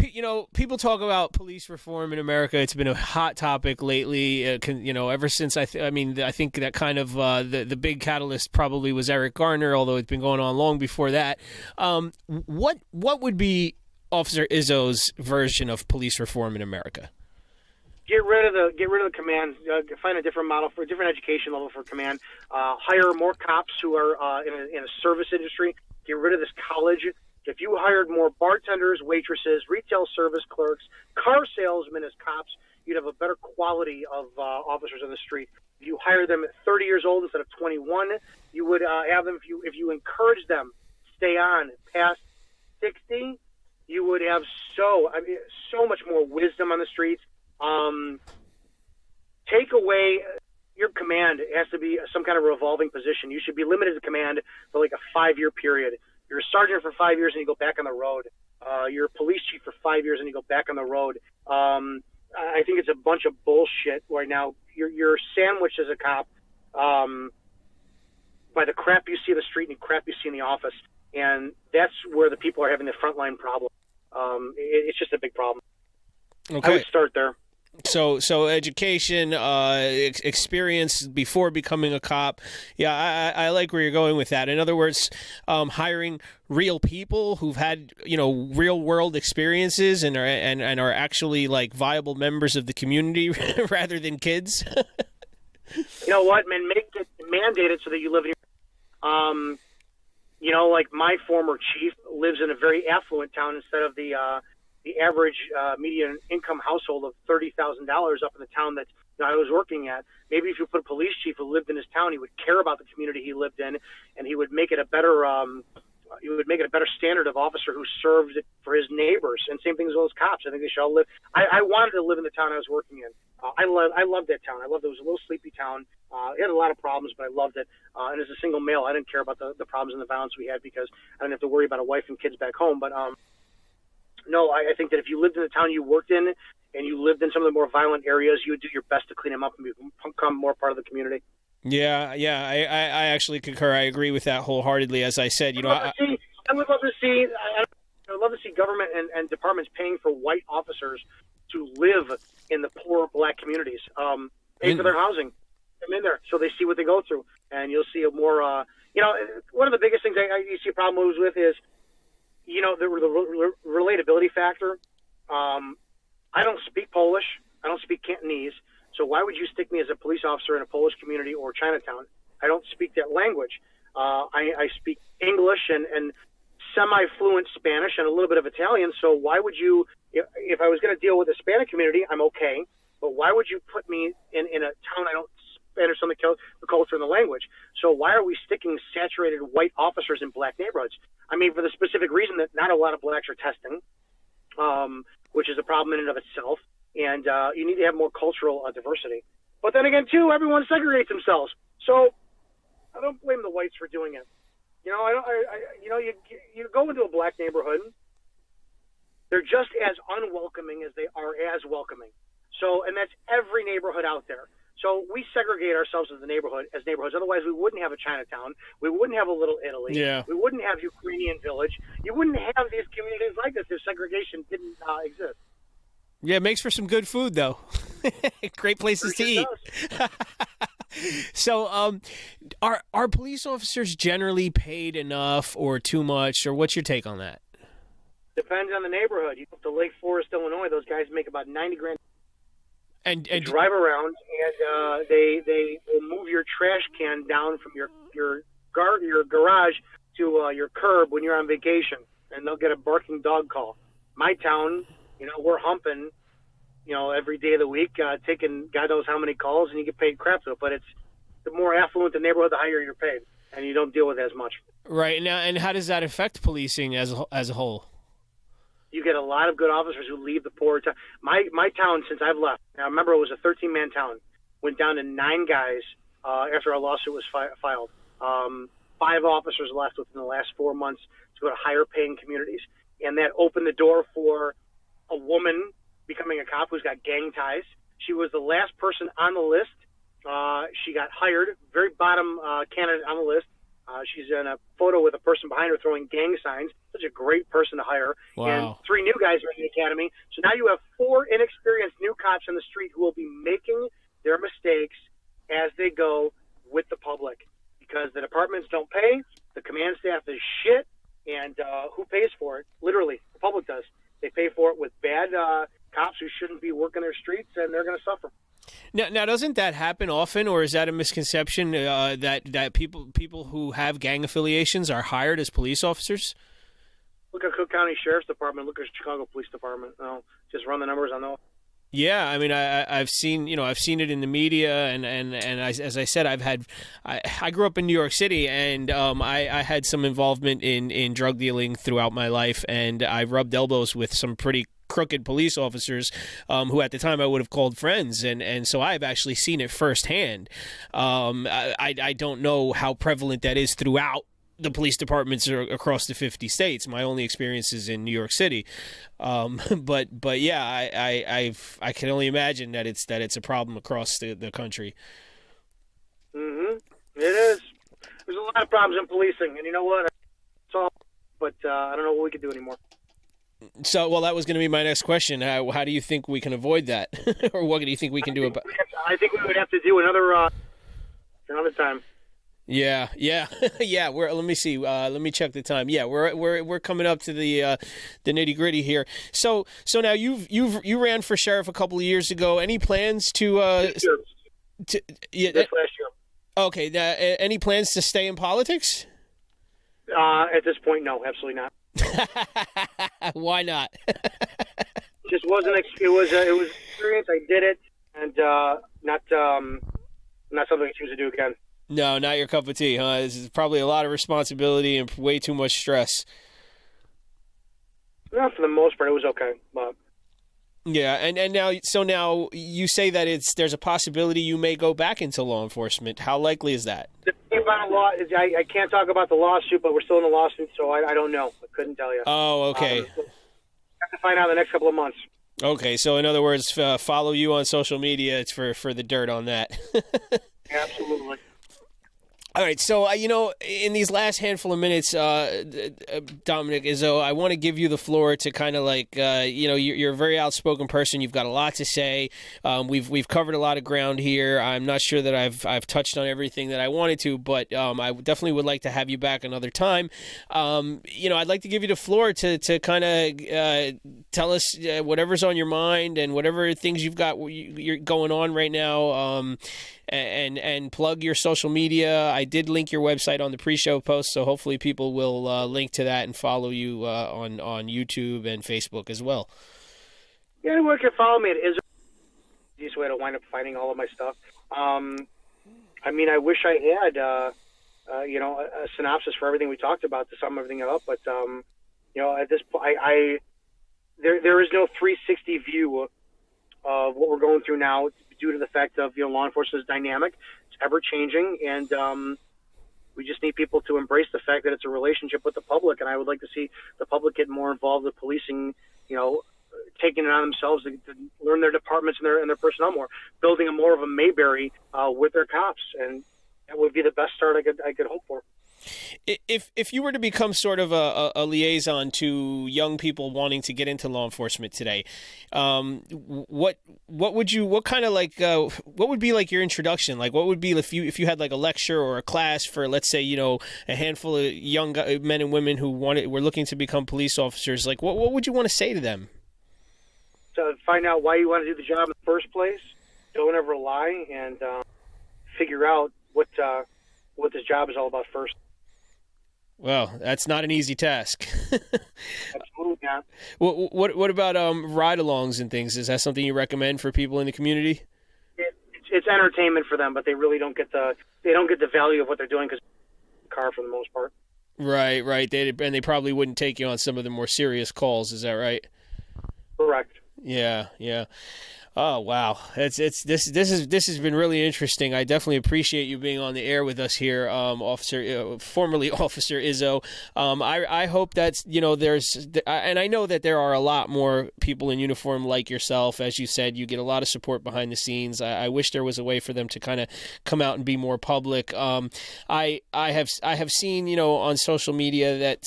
you know, people talk about police reform in America. It's been a hot topic lately. Ever since I think that kind of the big catalyst probably was Eric Garner, although it's been going on long before that. What would be Officer Izzo's version of police reform in America? Get rid of the command. Find a different model for a different education level for command. Hire more cops who are in a service industry. Get rid of this college. If you hired more bartenders, waitresses, retail service clerks, car salesmen as cops, you'd have a better quality of officers on the street. If you hire them at 30 years old instead of 21, you would have them. If you encourage them stay on past 60, you would have so much more wisdom on the streets. Take away your command. It has to be some kind of revolving position. You should be limited to command for like a 5-year period. You're a sergeant for 5 years and you go back on the road. You're a police chief for 5 years and you go back on the road. I think it's a bunch of bullshit right now. You're sandwiched as a cop by the crap you see in the street and the crap you see in the office. And that's where the people are having the frontline problem. It's just a big problem. Okay. I would start there. So education, experience before becoming a cop. Yeah, I like where you're going with that. In other words, hiring real people who've had, real world experiences and are actually like viable members of the community rather than kids. You know what, man? Make it mandated so that you live in like my former chief lives in a very affluent town instead of the average median income household of $30,000 up in the town that I was working at. Maybe if you put a police chief who lived in his town, he would care about the community he lived in, and he would make it a better standard of officer who served for his neighbors. And same thing as well as cops. I think they should all live. I wanted to live in the town I was working in. I loved that town. I loved it. It was a little sleepy town. It had a lot of problems, but I loved it. And as a single male, I didn't care about the problems and the violence we had because I didn't have to worry about a wife and kids back home. But no, I think that if you lived in the town you worked in and you lived in some of the more violent areas, you would do your best to clean them up and become more part of the community. Yeah, I actually concur. I agree with that wholeheartedly. As I said, I would love to see government and departments paying for white officers to live in the poor black communities, pay for their housing, come in there so they see what they go through, and you'll see a more. One of the biggest things you see problems with is, the relatability factor. I don't speak Polish. I don't speak Cantonese. So why would you stick me as a police officer in a Polish community or Chinatown? I don't speak that language. I speak English and semi-fluent Spanish and a little bit of Italian. So why would you, if I was going to deal with the Hispanic community, I'm okay. But why would you put me in a town I don't understand the culture and the language? So why are we sticking saturated white officers in black neighborhoods? I mean, for the specific reason that not a lot of blacks are testing, which is a problem in and of itself. And you need to have more cultural diversity. But then again, too, everyone segregates themselves. So I don't blame the whites for doing it. You go into a black neighborhood, they're just as unwelcoming as they are as welcoming. So, and that's every neighborhood out there. So we segregate ourselves as neighborhoods. Otherwise, we wouldn't have a Chinatown. We wouldn't have a Little Italy. Yeah. We wouldn't have Ukrainian Village. You wouldn't have these communities like this if segregation didn't exist. Yeah, it makes for some good food, though. Great places to eat. So, are police officers generally paid enough or too much, or what's your take on that? Depends on the neighborhood. You go to Lake Forest, Illinois, those guys make about $90,000. And drive around, and they will move your trash can down from your garage to your curb when you're on vacation, and they'll get a barking dog call. My town, we're humping, every day of the week, taking God knows how many calls, and you get paid crap to it. But it's the more affluent the neighborhood, the higher you're paid, and you don't deal with it as much. Right now, and how does that affect policing as a whole? You get a lot of good officers who leave the poor town. My town, since I've left, now remember it was a 13-man town, went down to 9 guys after our lawsuit was filed. 5 officers left within the last 4 months to go to higher-paying communities, and that opened the door for a woman becoming a cop who's got gang ties. She was the last person on the list. She got hired, very bottom candidate on the list. She's in a photo with a person behind her throwing gang signs. Such a great person to hire. Wow. And 3 new guys are in the academy. So now you have 4 inexperienced new cops on the street who will be making their mistakes as they go with the public. Because the departments don't pay, the command staff is shit, and who pays for it? Literally, the public does. They pay for it with bad cops who shouldn't be working their streets, and they're going to suffer. Now, doesn't that happen often, or is that a misconception that people who have gang affiliations are hired as police officers? Look at Cook County Sheriff's Department. Look at Chicago Police Department. Just run the numbers on those. Yeah, I mean, I've seen it in the media, and as I said, I grew up in New York City, and I had some involvement in drug dealing throughout my life, and I rubbed elbows with some pretty crooked police officers who at the time I would have called friends, and so I've actually seen it firsthand. I don't know how prevalent that is throughout the police departments across the 50 states. My only experience is in New York City, but yeah, I can only imagine that it's a problem across the country. Mm-hmm. It is. There's a lot of problems in policing, and you know what? It's all, but I don't know what we can do anymore. So, well, that was going to be my next question. How do you think we can avoid that? Or what do you think we can do about it? I think we would have to do another time. Yeah. Yeah. Let me see. Let me check the time. Yeah, we're coming up to the nitty gritty here. So now you ran for sheriff a couple of years ago. Any plans to This last year. Okay. Any plans to stay in politics? At this point, no, absolutely not. Why not? Just wasn't. It was experience. I did it, and not something I choose to do again. No, not your cup of tea, huh? This is probably a lot of responsibility and way too much stress. Not for the most part. It was okay, but yeah, and now you say that there's a possibility you may go back into law enforcement. How likely is that? the thing about a law is I can't talk about the lawsuit, but we're still in the lawsuit, so I don't know. I couldn't tell you. Oh, okay. Have to find out in the next couple of months. Okay, so in other words, follow you on social media. It's for the dirt on that. Absolutely. All right, so in these last handful of minutes, Dominick, Izzo, I want to give you the floor to kind of you're a very outspoken person. You've got a lot to say. We've covered a lot of ground here. I'm not sure that I've touched on everything that I wanted to, but I definitely would like to have you back another time. I'd like to give you the floor to kind of tell us whatever's on your mind and whatever things you've got you're going on right now. And plug your social media. I did link your website on the pre-show post, so hopefully people will link to that and follow you on YouTube and Facebook as well. Yeah, anyone can follow me at Izzo. Easiest way to wind up finding all of my stuff. I wish I had a synopsis for everything we talked about to sum everything up, but at this point, there is no 360 view of what we're going through now, due to the fact of law enforcement is dynamic, it's ever changing, and we just need people to embrace the fact that it's a relationship with the public. And I would like to see the public get more involved with policing, taking it on themselves to learn their departments and their personnel more, building more of a Mayberry with their cops, and that would be the best start I could hope for. If you were to become sort of a liaison to young people wanting to get into law enforcement today, what would be like your introduction? Like, what would be if you had like a lecture or a class for, let's say, a handful of young men and women who were looking to become police officers? Like, what would you want to say to them? To find out why you want to do the job in the first place. Don't ever lie, and figure out what this job is all about first. Well, that's not an easy task. Absolutely not. What about ride-alongs and things? Is that something you recommend for people in the community? It's entertainment for them, but they really don't get the value of what they're doing because it's a car for the most part. Right. They probably wouldn't take you on some of the more serious calls. Is that right? Correct. Yeah. Oh wow, this has been really interesting. I definitely appreciate you being on the air with us here, formerly Officer Izzo. I hope that's and I know that there are a lot more people in uniform like yourself. As you said, you get a lot of support behind the scenes. I wish there was a way for them to kind of come out and be more public. I have seen on social media that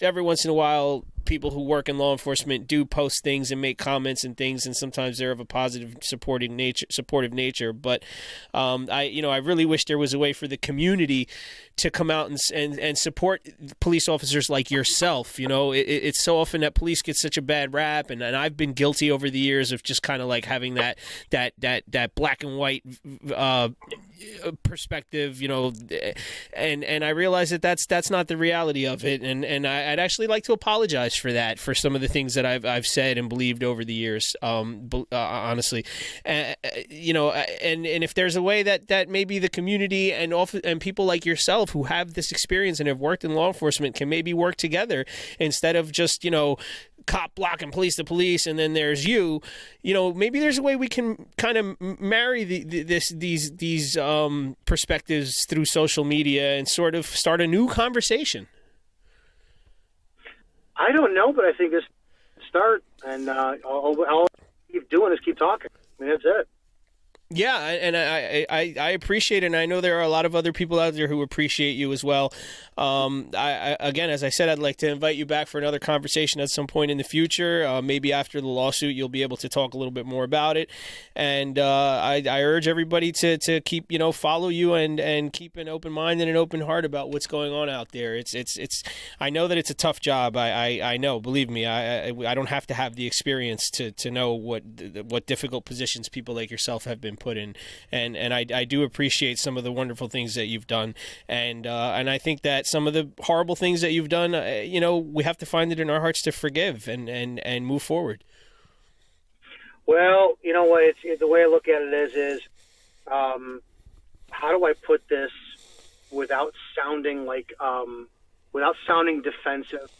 every once in a while, people who work in law enforcement do post things and make comments and things, and sometimes they're of a positive, supportive nature. But I really wish there was a way for the community to come out and support police officers like yourself. It's so often that police get such a bad rap, and I've been guilty over the years of just kind of like having that black and white perspective, and I realize that's not the reality of it, and I'd actually like to apologize for that, for some of the things that I've said and believed over the years, honestly, and if there's a way that maybe the community and people like yourself who have this experience and have worked in law enforcement can maybe work together instead of just cop blocking police to police, and then there's maybe there's a way we can kind of marry these perspectives through social media and sort of start a new conversation. I don't know, but I think this start, and all I keep doing is keep talking. I mean, that's it. Yeah, and I appreciate it, and I know there are a lot of other people out there who appreciate you as well. Again, as I said, I'd like to invite you back for another conversation at some point in the future. Maybe after the lawsuit, you'll be able to talk a little bit more about it. And I urge everybody to keep, follow you and keep an open mind and an open heart about what's going on out there. It's I know that it's a tough job. I know, believe me, I don't have to have the experience to know what difficult positions people like yourself have been put in, and I do appreciate some of the wonderful things that you've done, and I think that some of the horrible things that you've done, we have to find it in our hearts to forgive and move forward. Well, you know what? It's the way I look at it is how do I put this without sounding defensive?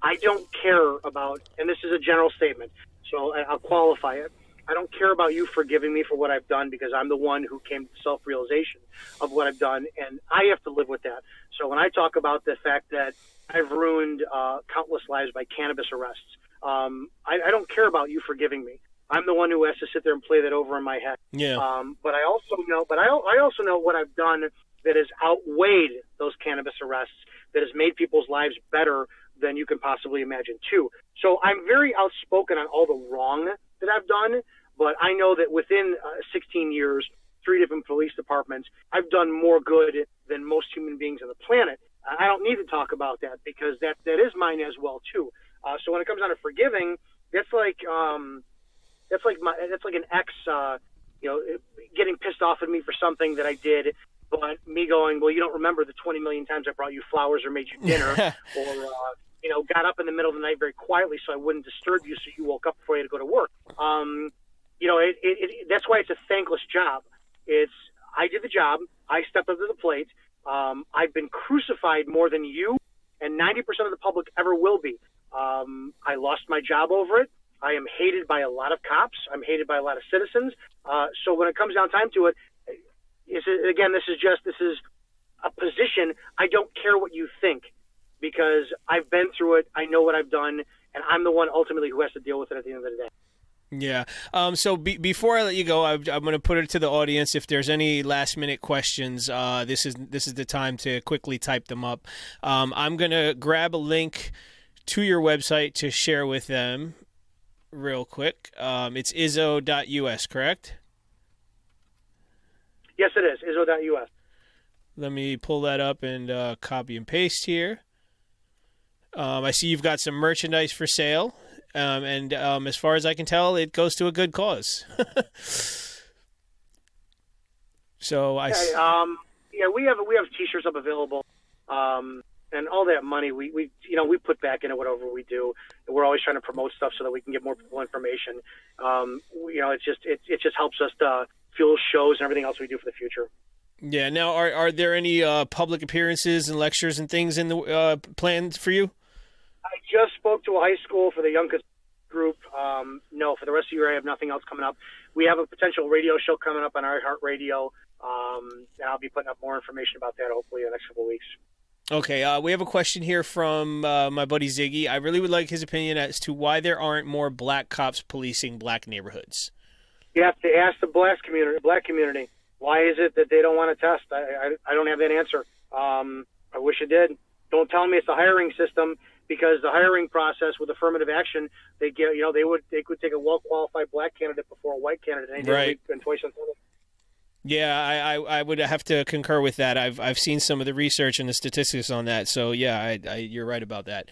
I don't care about, and this is a general statement, so I'll qualify it. I don't care about you forgiving me for what I've done because I'm the one who came to self-realization of what I've done, and I have to live with that. So when I talk about the fact that I've ruined countless lives by cannabis arrests, I don't care about you forgiving me. I'm the one who has to sit there and play that over in my head. Yeah. But I also know what I've done that has outweighed those cannabis arrests, that has made people's lives better than you can possibly imagine too. So I'm very outspoken on all the wrong that I've done, but I know that within 16 years, 3 different police departments, I've done more good than most human beings on the planet. I don't need to talk about that because that is mine as well too. So when it comes down to forgiving, that's like an ex, getting pissed off at me for something that I did, but me going, well, you don't remember the 20 million times I brought you flowers or made you dinner, or got up in the middle of the night very quietly so I wouldn't disturb you, so you woke up before you had to go to work. That's why it's a thankless job. I did the job. I stepped up to the plate. I've been crucified more than you and 90% of the public ever will be. I lost my job over it. I am hated by a lot of cops. I'm hated by a lot of citizens. So when it comes down time to it, this is a position. I don't care what you think because I've been through it. I know what I've done, and I'm the one ultimately who has to deal with it at the end of the day. Yeah. So before I let you go, I'm going to put it to the audience. If there's any last minute questions, this is the time to quickly type them up. I'm going to grab a link to your website to share with them real quick. It's Izzo.us, correct? Yes, it is. Izzo.us. Let me pull that up and copy and paste here. I see you've got some merchandise for sale. And as far as I can tell, it goes to a good cause. So we have T-shirts up available, and all that money we put back into whatever we do. We're always trying to promote stuff so that we can get more people information. It just helps us to fuel shows and everything else we do for the future. Yeah. Now, are there any public appearances and lectures and things in the planned for you? I just spoke to a high school for the young group. No, for the rest of the year, I have nothing else coming up. We have a potential radio show coming up on iHeartRadio, and I'll be putting up more information about that hopefully in the next couple of weeks. Okay, we have a question here from my buddy Ziggy. I really would like his opinion as to why there aren't more black cops policing black neighborhoods. You have to ask the black community. Why is it that they don't want to test? I don't have that answer. I wish I did. Don't tell me it's a hiring system, because the hiring process with affirmative action, they could take a well-qualified black candidate before a white candidate any day of the week and twice on Sunday. Yeah, I would have to concur with that. I've seen some of the research and the statistics on that. So yeah, you're right about that.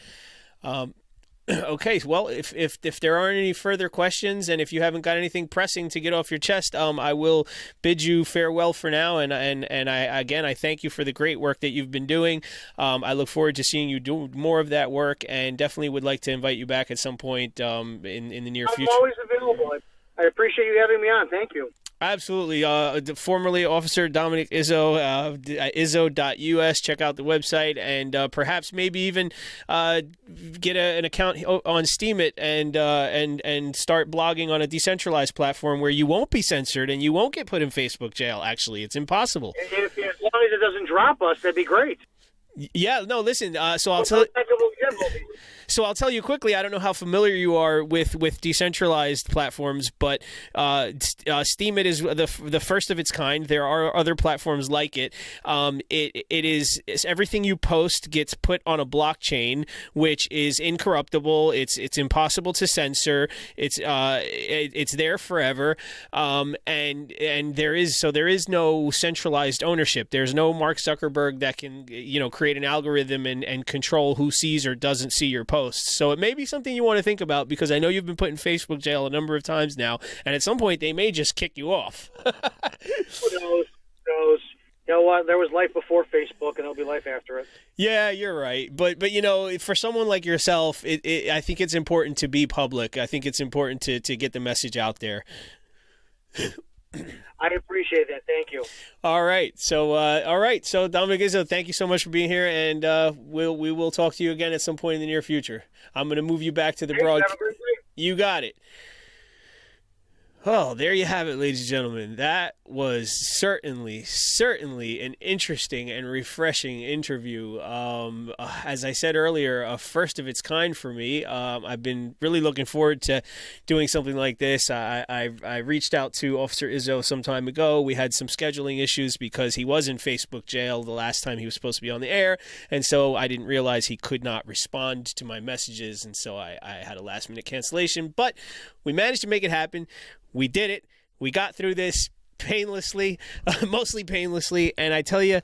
Okay, well, if there aren't any further questions, and if you haven't got anything pressing to get off your chest, I will bid you farewell for now. And I thank you for the great work that you've been doing. I look forward to seeing you do more of that work, and definitely would like to invite you back at some point in the near future. I'm always available. I appreciate you having me on. Thank you. Absolutely. Formerly Officer Dominick Izzo, Izzo.us. Check out the website, and perhaps maybe even get an account on Steemit and start blogging on a decentralized platform where you won't be censored and you won't get put in Facebook jail. Actually, it's impossible. As long as it doesn't drop us, that'd be great. Yeah, no, listen, so I'll tell So I'll tell you quickly, I don't know how familiar you are with decentralized platforms, but Steemit is the first of its kind. There are other platforms like it. It's everything you post gets put on a blockchain, which is incorruptible. It's impossible to censor. It's there forever. And there is no centralized ownership. There's no Mark Zuckerberg that can create an algorithm and control who sees or doesn't see your posts. So it may be something you want to think about, because I know you've been put in Facebook jail a number of times now, and at some point they may just kick you off. Who knows? You know what? There was life before Facebook, and there'll be life after it. Yeah, you're right. But for someone like yourself, I think it's important to be public. I think it's important to get the message out there. I appreciate that. Thank you. All right. So Dominick Izzo, thank you so much for being here, and we will talk to you again at some point in the near future. I'm going to move you back to the broadcast. You got it. Oh, there you have it, ladies and gentlemen. That was certainly an interesting and refreshing interview. As I said earlier, a first of its kind for me. I've been really looking forward to doing something like this. I reached out to Officer Izzo some time ago. We had some scheduling issues because he was in Facebook jail the last time he was supposed to be on the air, and so I didn't realize he could not respond to my messages, and so I had a last-minute cancellation. But we managed to make it happen. We did it. We got through this painlessly, mostly painlessly. And I tell you,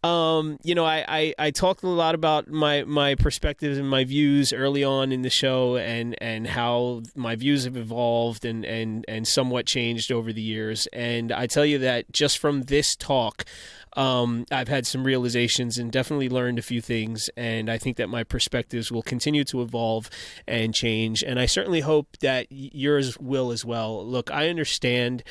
I talked a lot about my perspectives and my views early on in the show, and how my views have evolved and somewhat changed over the years. And I tell you that just from this talk, I've had some realizations and definitely learned a few things, and I think that my perspectives will continue to evolve and change, and I certainly hope that yours will as well. Look, I understand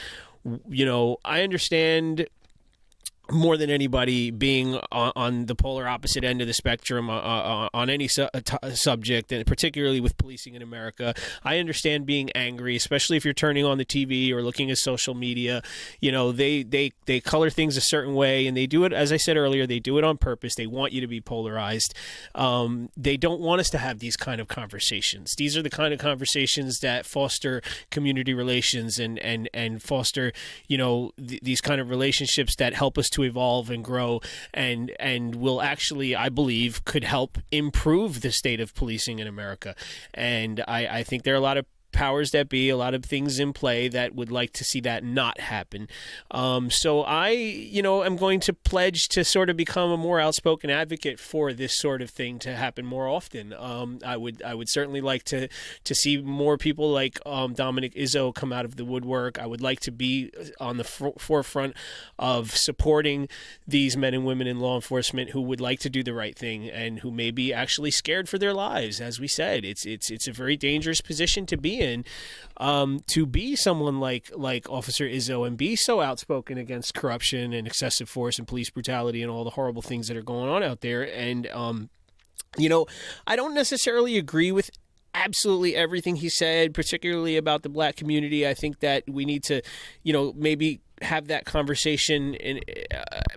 more than anybody being on the polar opposite end of the spectrum on any subject, and particularly with policing in America. I understand being angry, especially if you're turning on the TV or looking at social media. They color things a certain way, and they do it, as I said earlier, they do it on purpose. They want you to be polarized. They don't want us to have these kind of conversations. These are the kind of conversations that foster community relations and foster, these kind of relationships that help us to evolve and grow, and will actually, I believe, could help improve the state of policing in America. And I think there are a lot of powers that be, a lot of things in play that would like to see that not happen. So I, am going to pledge to sort of become a more outspoken advocate for this sort of thing to happen more often. I would certainly like to see more people like Dominick Izzo come out of the woodwork. I would like to be on the forefront of supporting these men and women in law enforcement who would like to do the right thing and who may be actually scared for their lives. As we said, it's a very dangerous position to be in. To be someone like Officer Izzo and be so outspoken against corruption and excessive force and police brutality and all the horrible things that are going on out there. And, I don't necessarily agree with absolutely everything he said, particularly about the black community. I think that we need to, maybe have that conversation and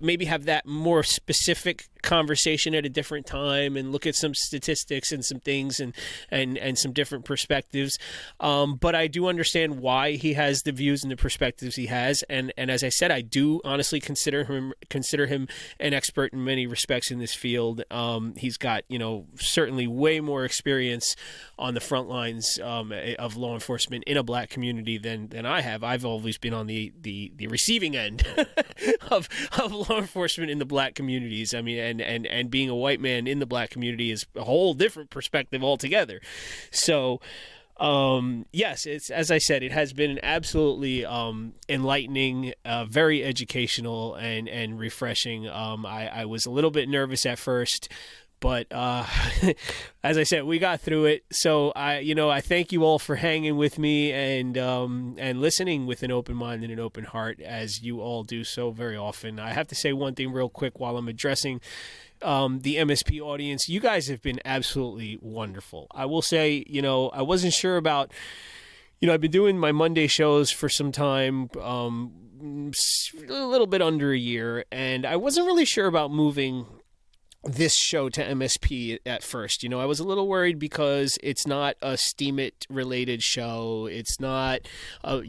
maybe have that more specific conversation at a different time and look at some statistics and some things and some different perspectives. But I do understand why he has the views and the perspectives he has. And as I said, I do honestly consider him an expert in many respects in this field. He's got, certainly way more experience on the front lines of law enforcement in a black community than I have. I've always been on the receiving end of law enforcement in the black communities. I mean, and being a white man in the black community is a whole different perspective altogether. So, yes, it's, as I said, it has been an absolutely enlightening, very educational and refreshing. I was a little bit nervous at first, but as I said, we got through it. So I thank you all for hanging with me and listening with an open mind and an open heart, as you all do so very often. I have to say one thing real quick while I'm addressing the MSP audience. You guys have been absolutely wonderful. I will say, I wasn't sure about, I've been doing my Monday shows for some time, a little bit under a year, and I wasn't really sure about moving this show to MSP at first. I was a little worried because it's not a Steam It related show. It's not a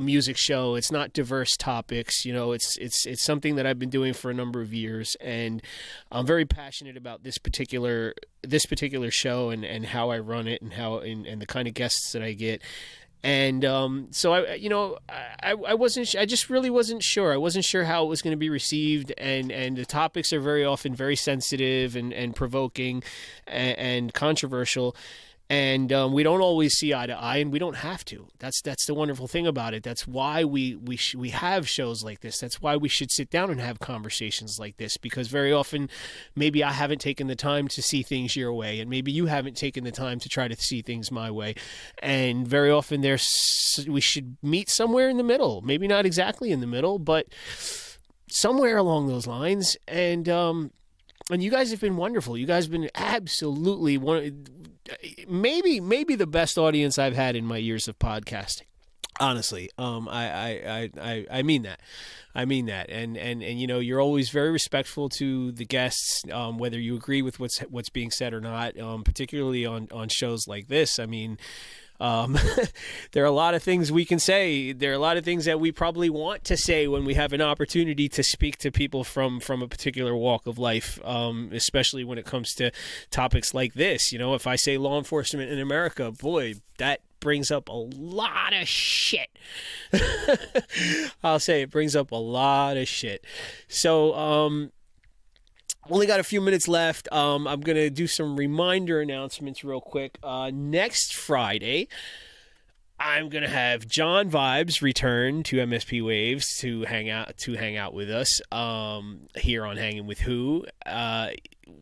music show. It's not diverse topics. It's something that I've been doing for a number of years, and I'm very passionate about this particular show and how I run it and and the kind of guests that I get. And so I wasn't. I just really wasn't sure. I wasn't sure how it was going to be received, and the topics are very often very sensitive and provoking and controversial. And we don't always see eye to eye, and we don't have to. That's the wonderful thing about it. That's why we have shows like this. That's why we should sit down and have conversations like this, because very often maybe I haven't taken the time to see things your way, and maybe you haven't taken the time to try to see things my way. And very often we should meet somewhere in the middle. Maybe not exactly in the middle, but somewhere along those lines. And you guys have been wonderful. You guys have been absolutely maybe the best audience I've had in my years of podcasting. Honestly, I mean that. I mean that. And you're always very respectful to the guests, whether you agree with what's being said or not, particularly on shows like this. I mean, there are a lot of things we can say. There are a lot of things that we probably want to say when we have an opportunity to speak to people from a particular walk of life, especially when it comes to topics like this. If I say law enforcement in America, boy, that brings up a lot of shit. I'll say it brings up a lot of shit. So, only got a few minutes left. I'm going to do some reminder announcements real quick. Next Friday, I'm going to have John Vibes return to MSP Waves to hang out with us here on Hangin with Who.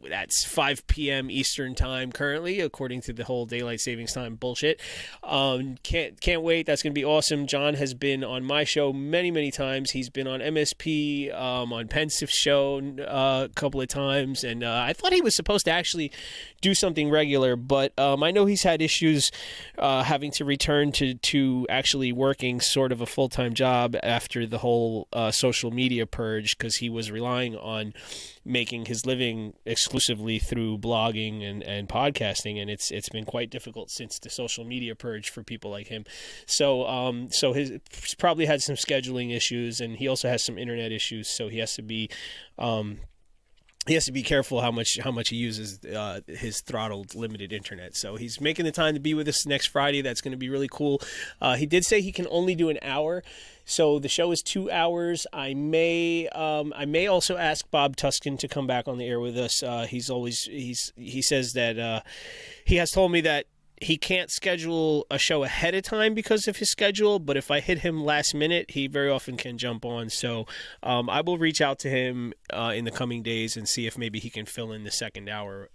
That's 5 p.m. Eastern time currently, according to the whole daylight savings time bullshit. Can't wait. That's going to be awesome. John has been on my show many times. He's been on MSP, on Pensif's show a couple of times, and I thought he was supposed to actually do something regular, but I know he's had issues having to return to actually working sort of a full-time job after the whole social media purge, because he was relying on making his living exclusively through blogging and podcasting, and it's been quite difficult since the social media purge for people like him. So he's probably had some scheduling issues, and he also has some internet issues, so he has to be careful how much he uses his throttled limited internet. So he's making the time to be with us next Friday. That's going to be really cool. He did say he can only do an hour, so the show is 2 hours. I may also ask Bob Tuskin to come back on the air with us. He says that he has told me that he can't schedule a show ahead of time because of his schedule, but if I hit him last minute, he very often can jump on. So I will reach out to him in the coming days and see if maybe he can fill in the second hour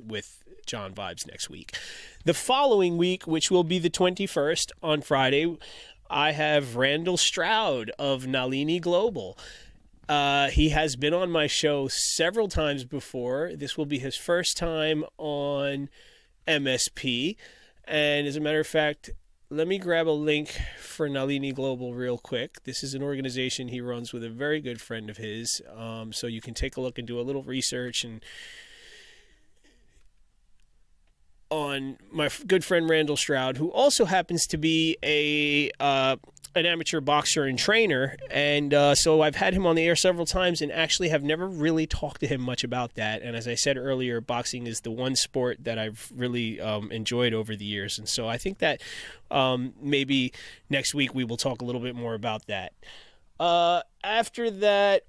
with John Vibes next week. The following week, which will be the 21st on Friday, I have Randall Stroud of Nalini Global. He has been on my show several times before. This will be his first time on MSP, and as a matter of fact, let me grab a link for Nalini Global real quick. This is an organization he runs with a very good friend of his, so you can take a look and do a little research and on my good friend Randall Stroud, who also happens to be an amateur boxer and trainer, and so I've had him on the air several times and actually have never really talked to him much about that. And as I said earlier, boxing is the one sport that I've really enjoyed over the years, and so I think that maybe next week we will talk a little bit more about that. After that,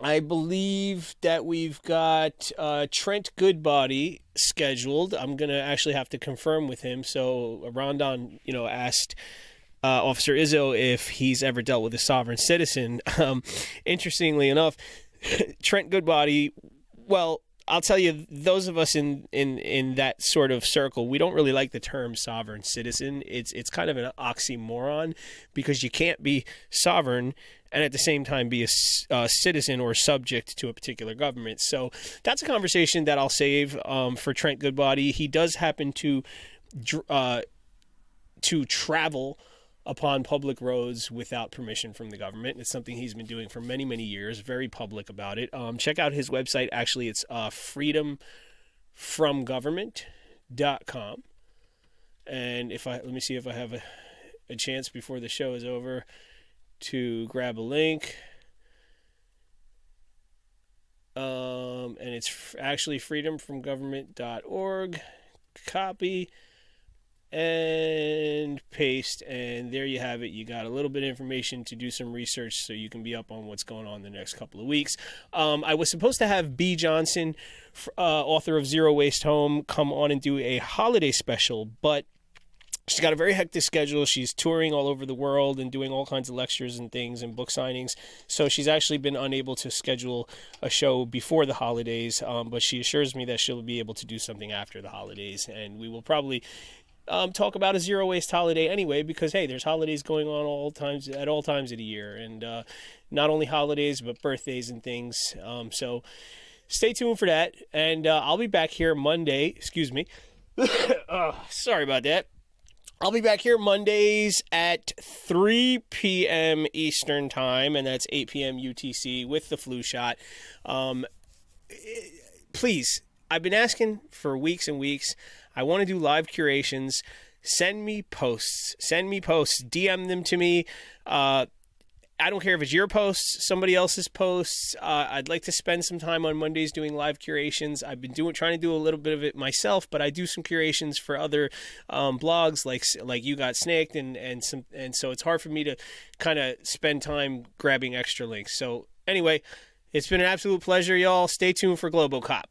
I believe that we've got Trent Goodbody scheduled. I'm going to actually have to confirm with him. So Rondon, asked Officer Izzo if he's ever dealt with a sovereign citizen. Interestingly enough, Trent Goodbody, well, I'll tell you, those of us in that sort of circle, we don't really like the term sovereign citizen. It's kind of an oxymoron, because you can't be sovereign and at the same time be a citizen or subject to a particular government. So that's a conversation that I'll save for Trent Goodbody. He does happen to travel upon public roads without permission from the government. It's something he's been doing for many, many years, very public about it. Check out his website. Actually, it's freedomfromgovernment.com. And let me see if I have a chance before the show is over to grab a link. And it's actually freedomfromgovernment.org. Copy and paste, and there you have it. You got a little bit of information to do some research so you can be up on what's going on the next couple of weeks. I was supposed to have B. Johnson, author of Zero Waste Home, come on and do a holiday special, but she's got a very hectic schedule. She's touring all over the world and doing all kinds of lectures and things and book signings. So she's actually been unable to schedule a show before the holidays, but she assures me that she'll be able to do something after the holidays. And we will probably talk about a zero waste holiday anyway, because, hey, there's holidays going on at all times of the year. And not only holidays, but birthdays and things. So stay tuned for that. And I'll be back here Monday. Excuse me. Sorry about that. I'll be back here Mondays at 3 p.m. Eastern Time, and that's 8 p.m. UTC with the flu shot. Please, I've been asking for weeks and weeks. I want to do live curations. Send me posts. DM them to me. I don't care if it's your posts, somebody else's posts. I'd like to spend some time on Mondays doing live curations. I've been trying to do a little bit of it myself, but I do some curations for other blogs like You Got Snaked, and so it's hard for me to kind of spend time grabbing extra links. So anyway, it's been an absolute pleasure, y'all. Stay tuned for Globocop.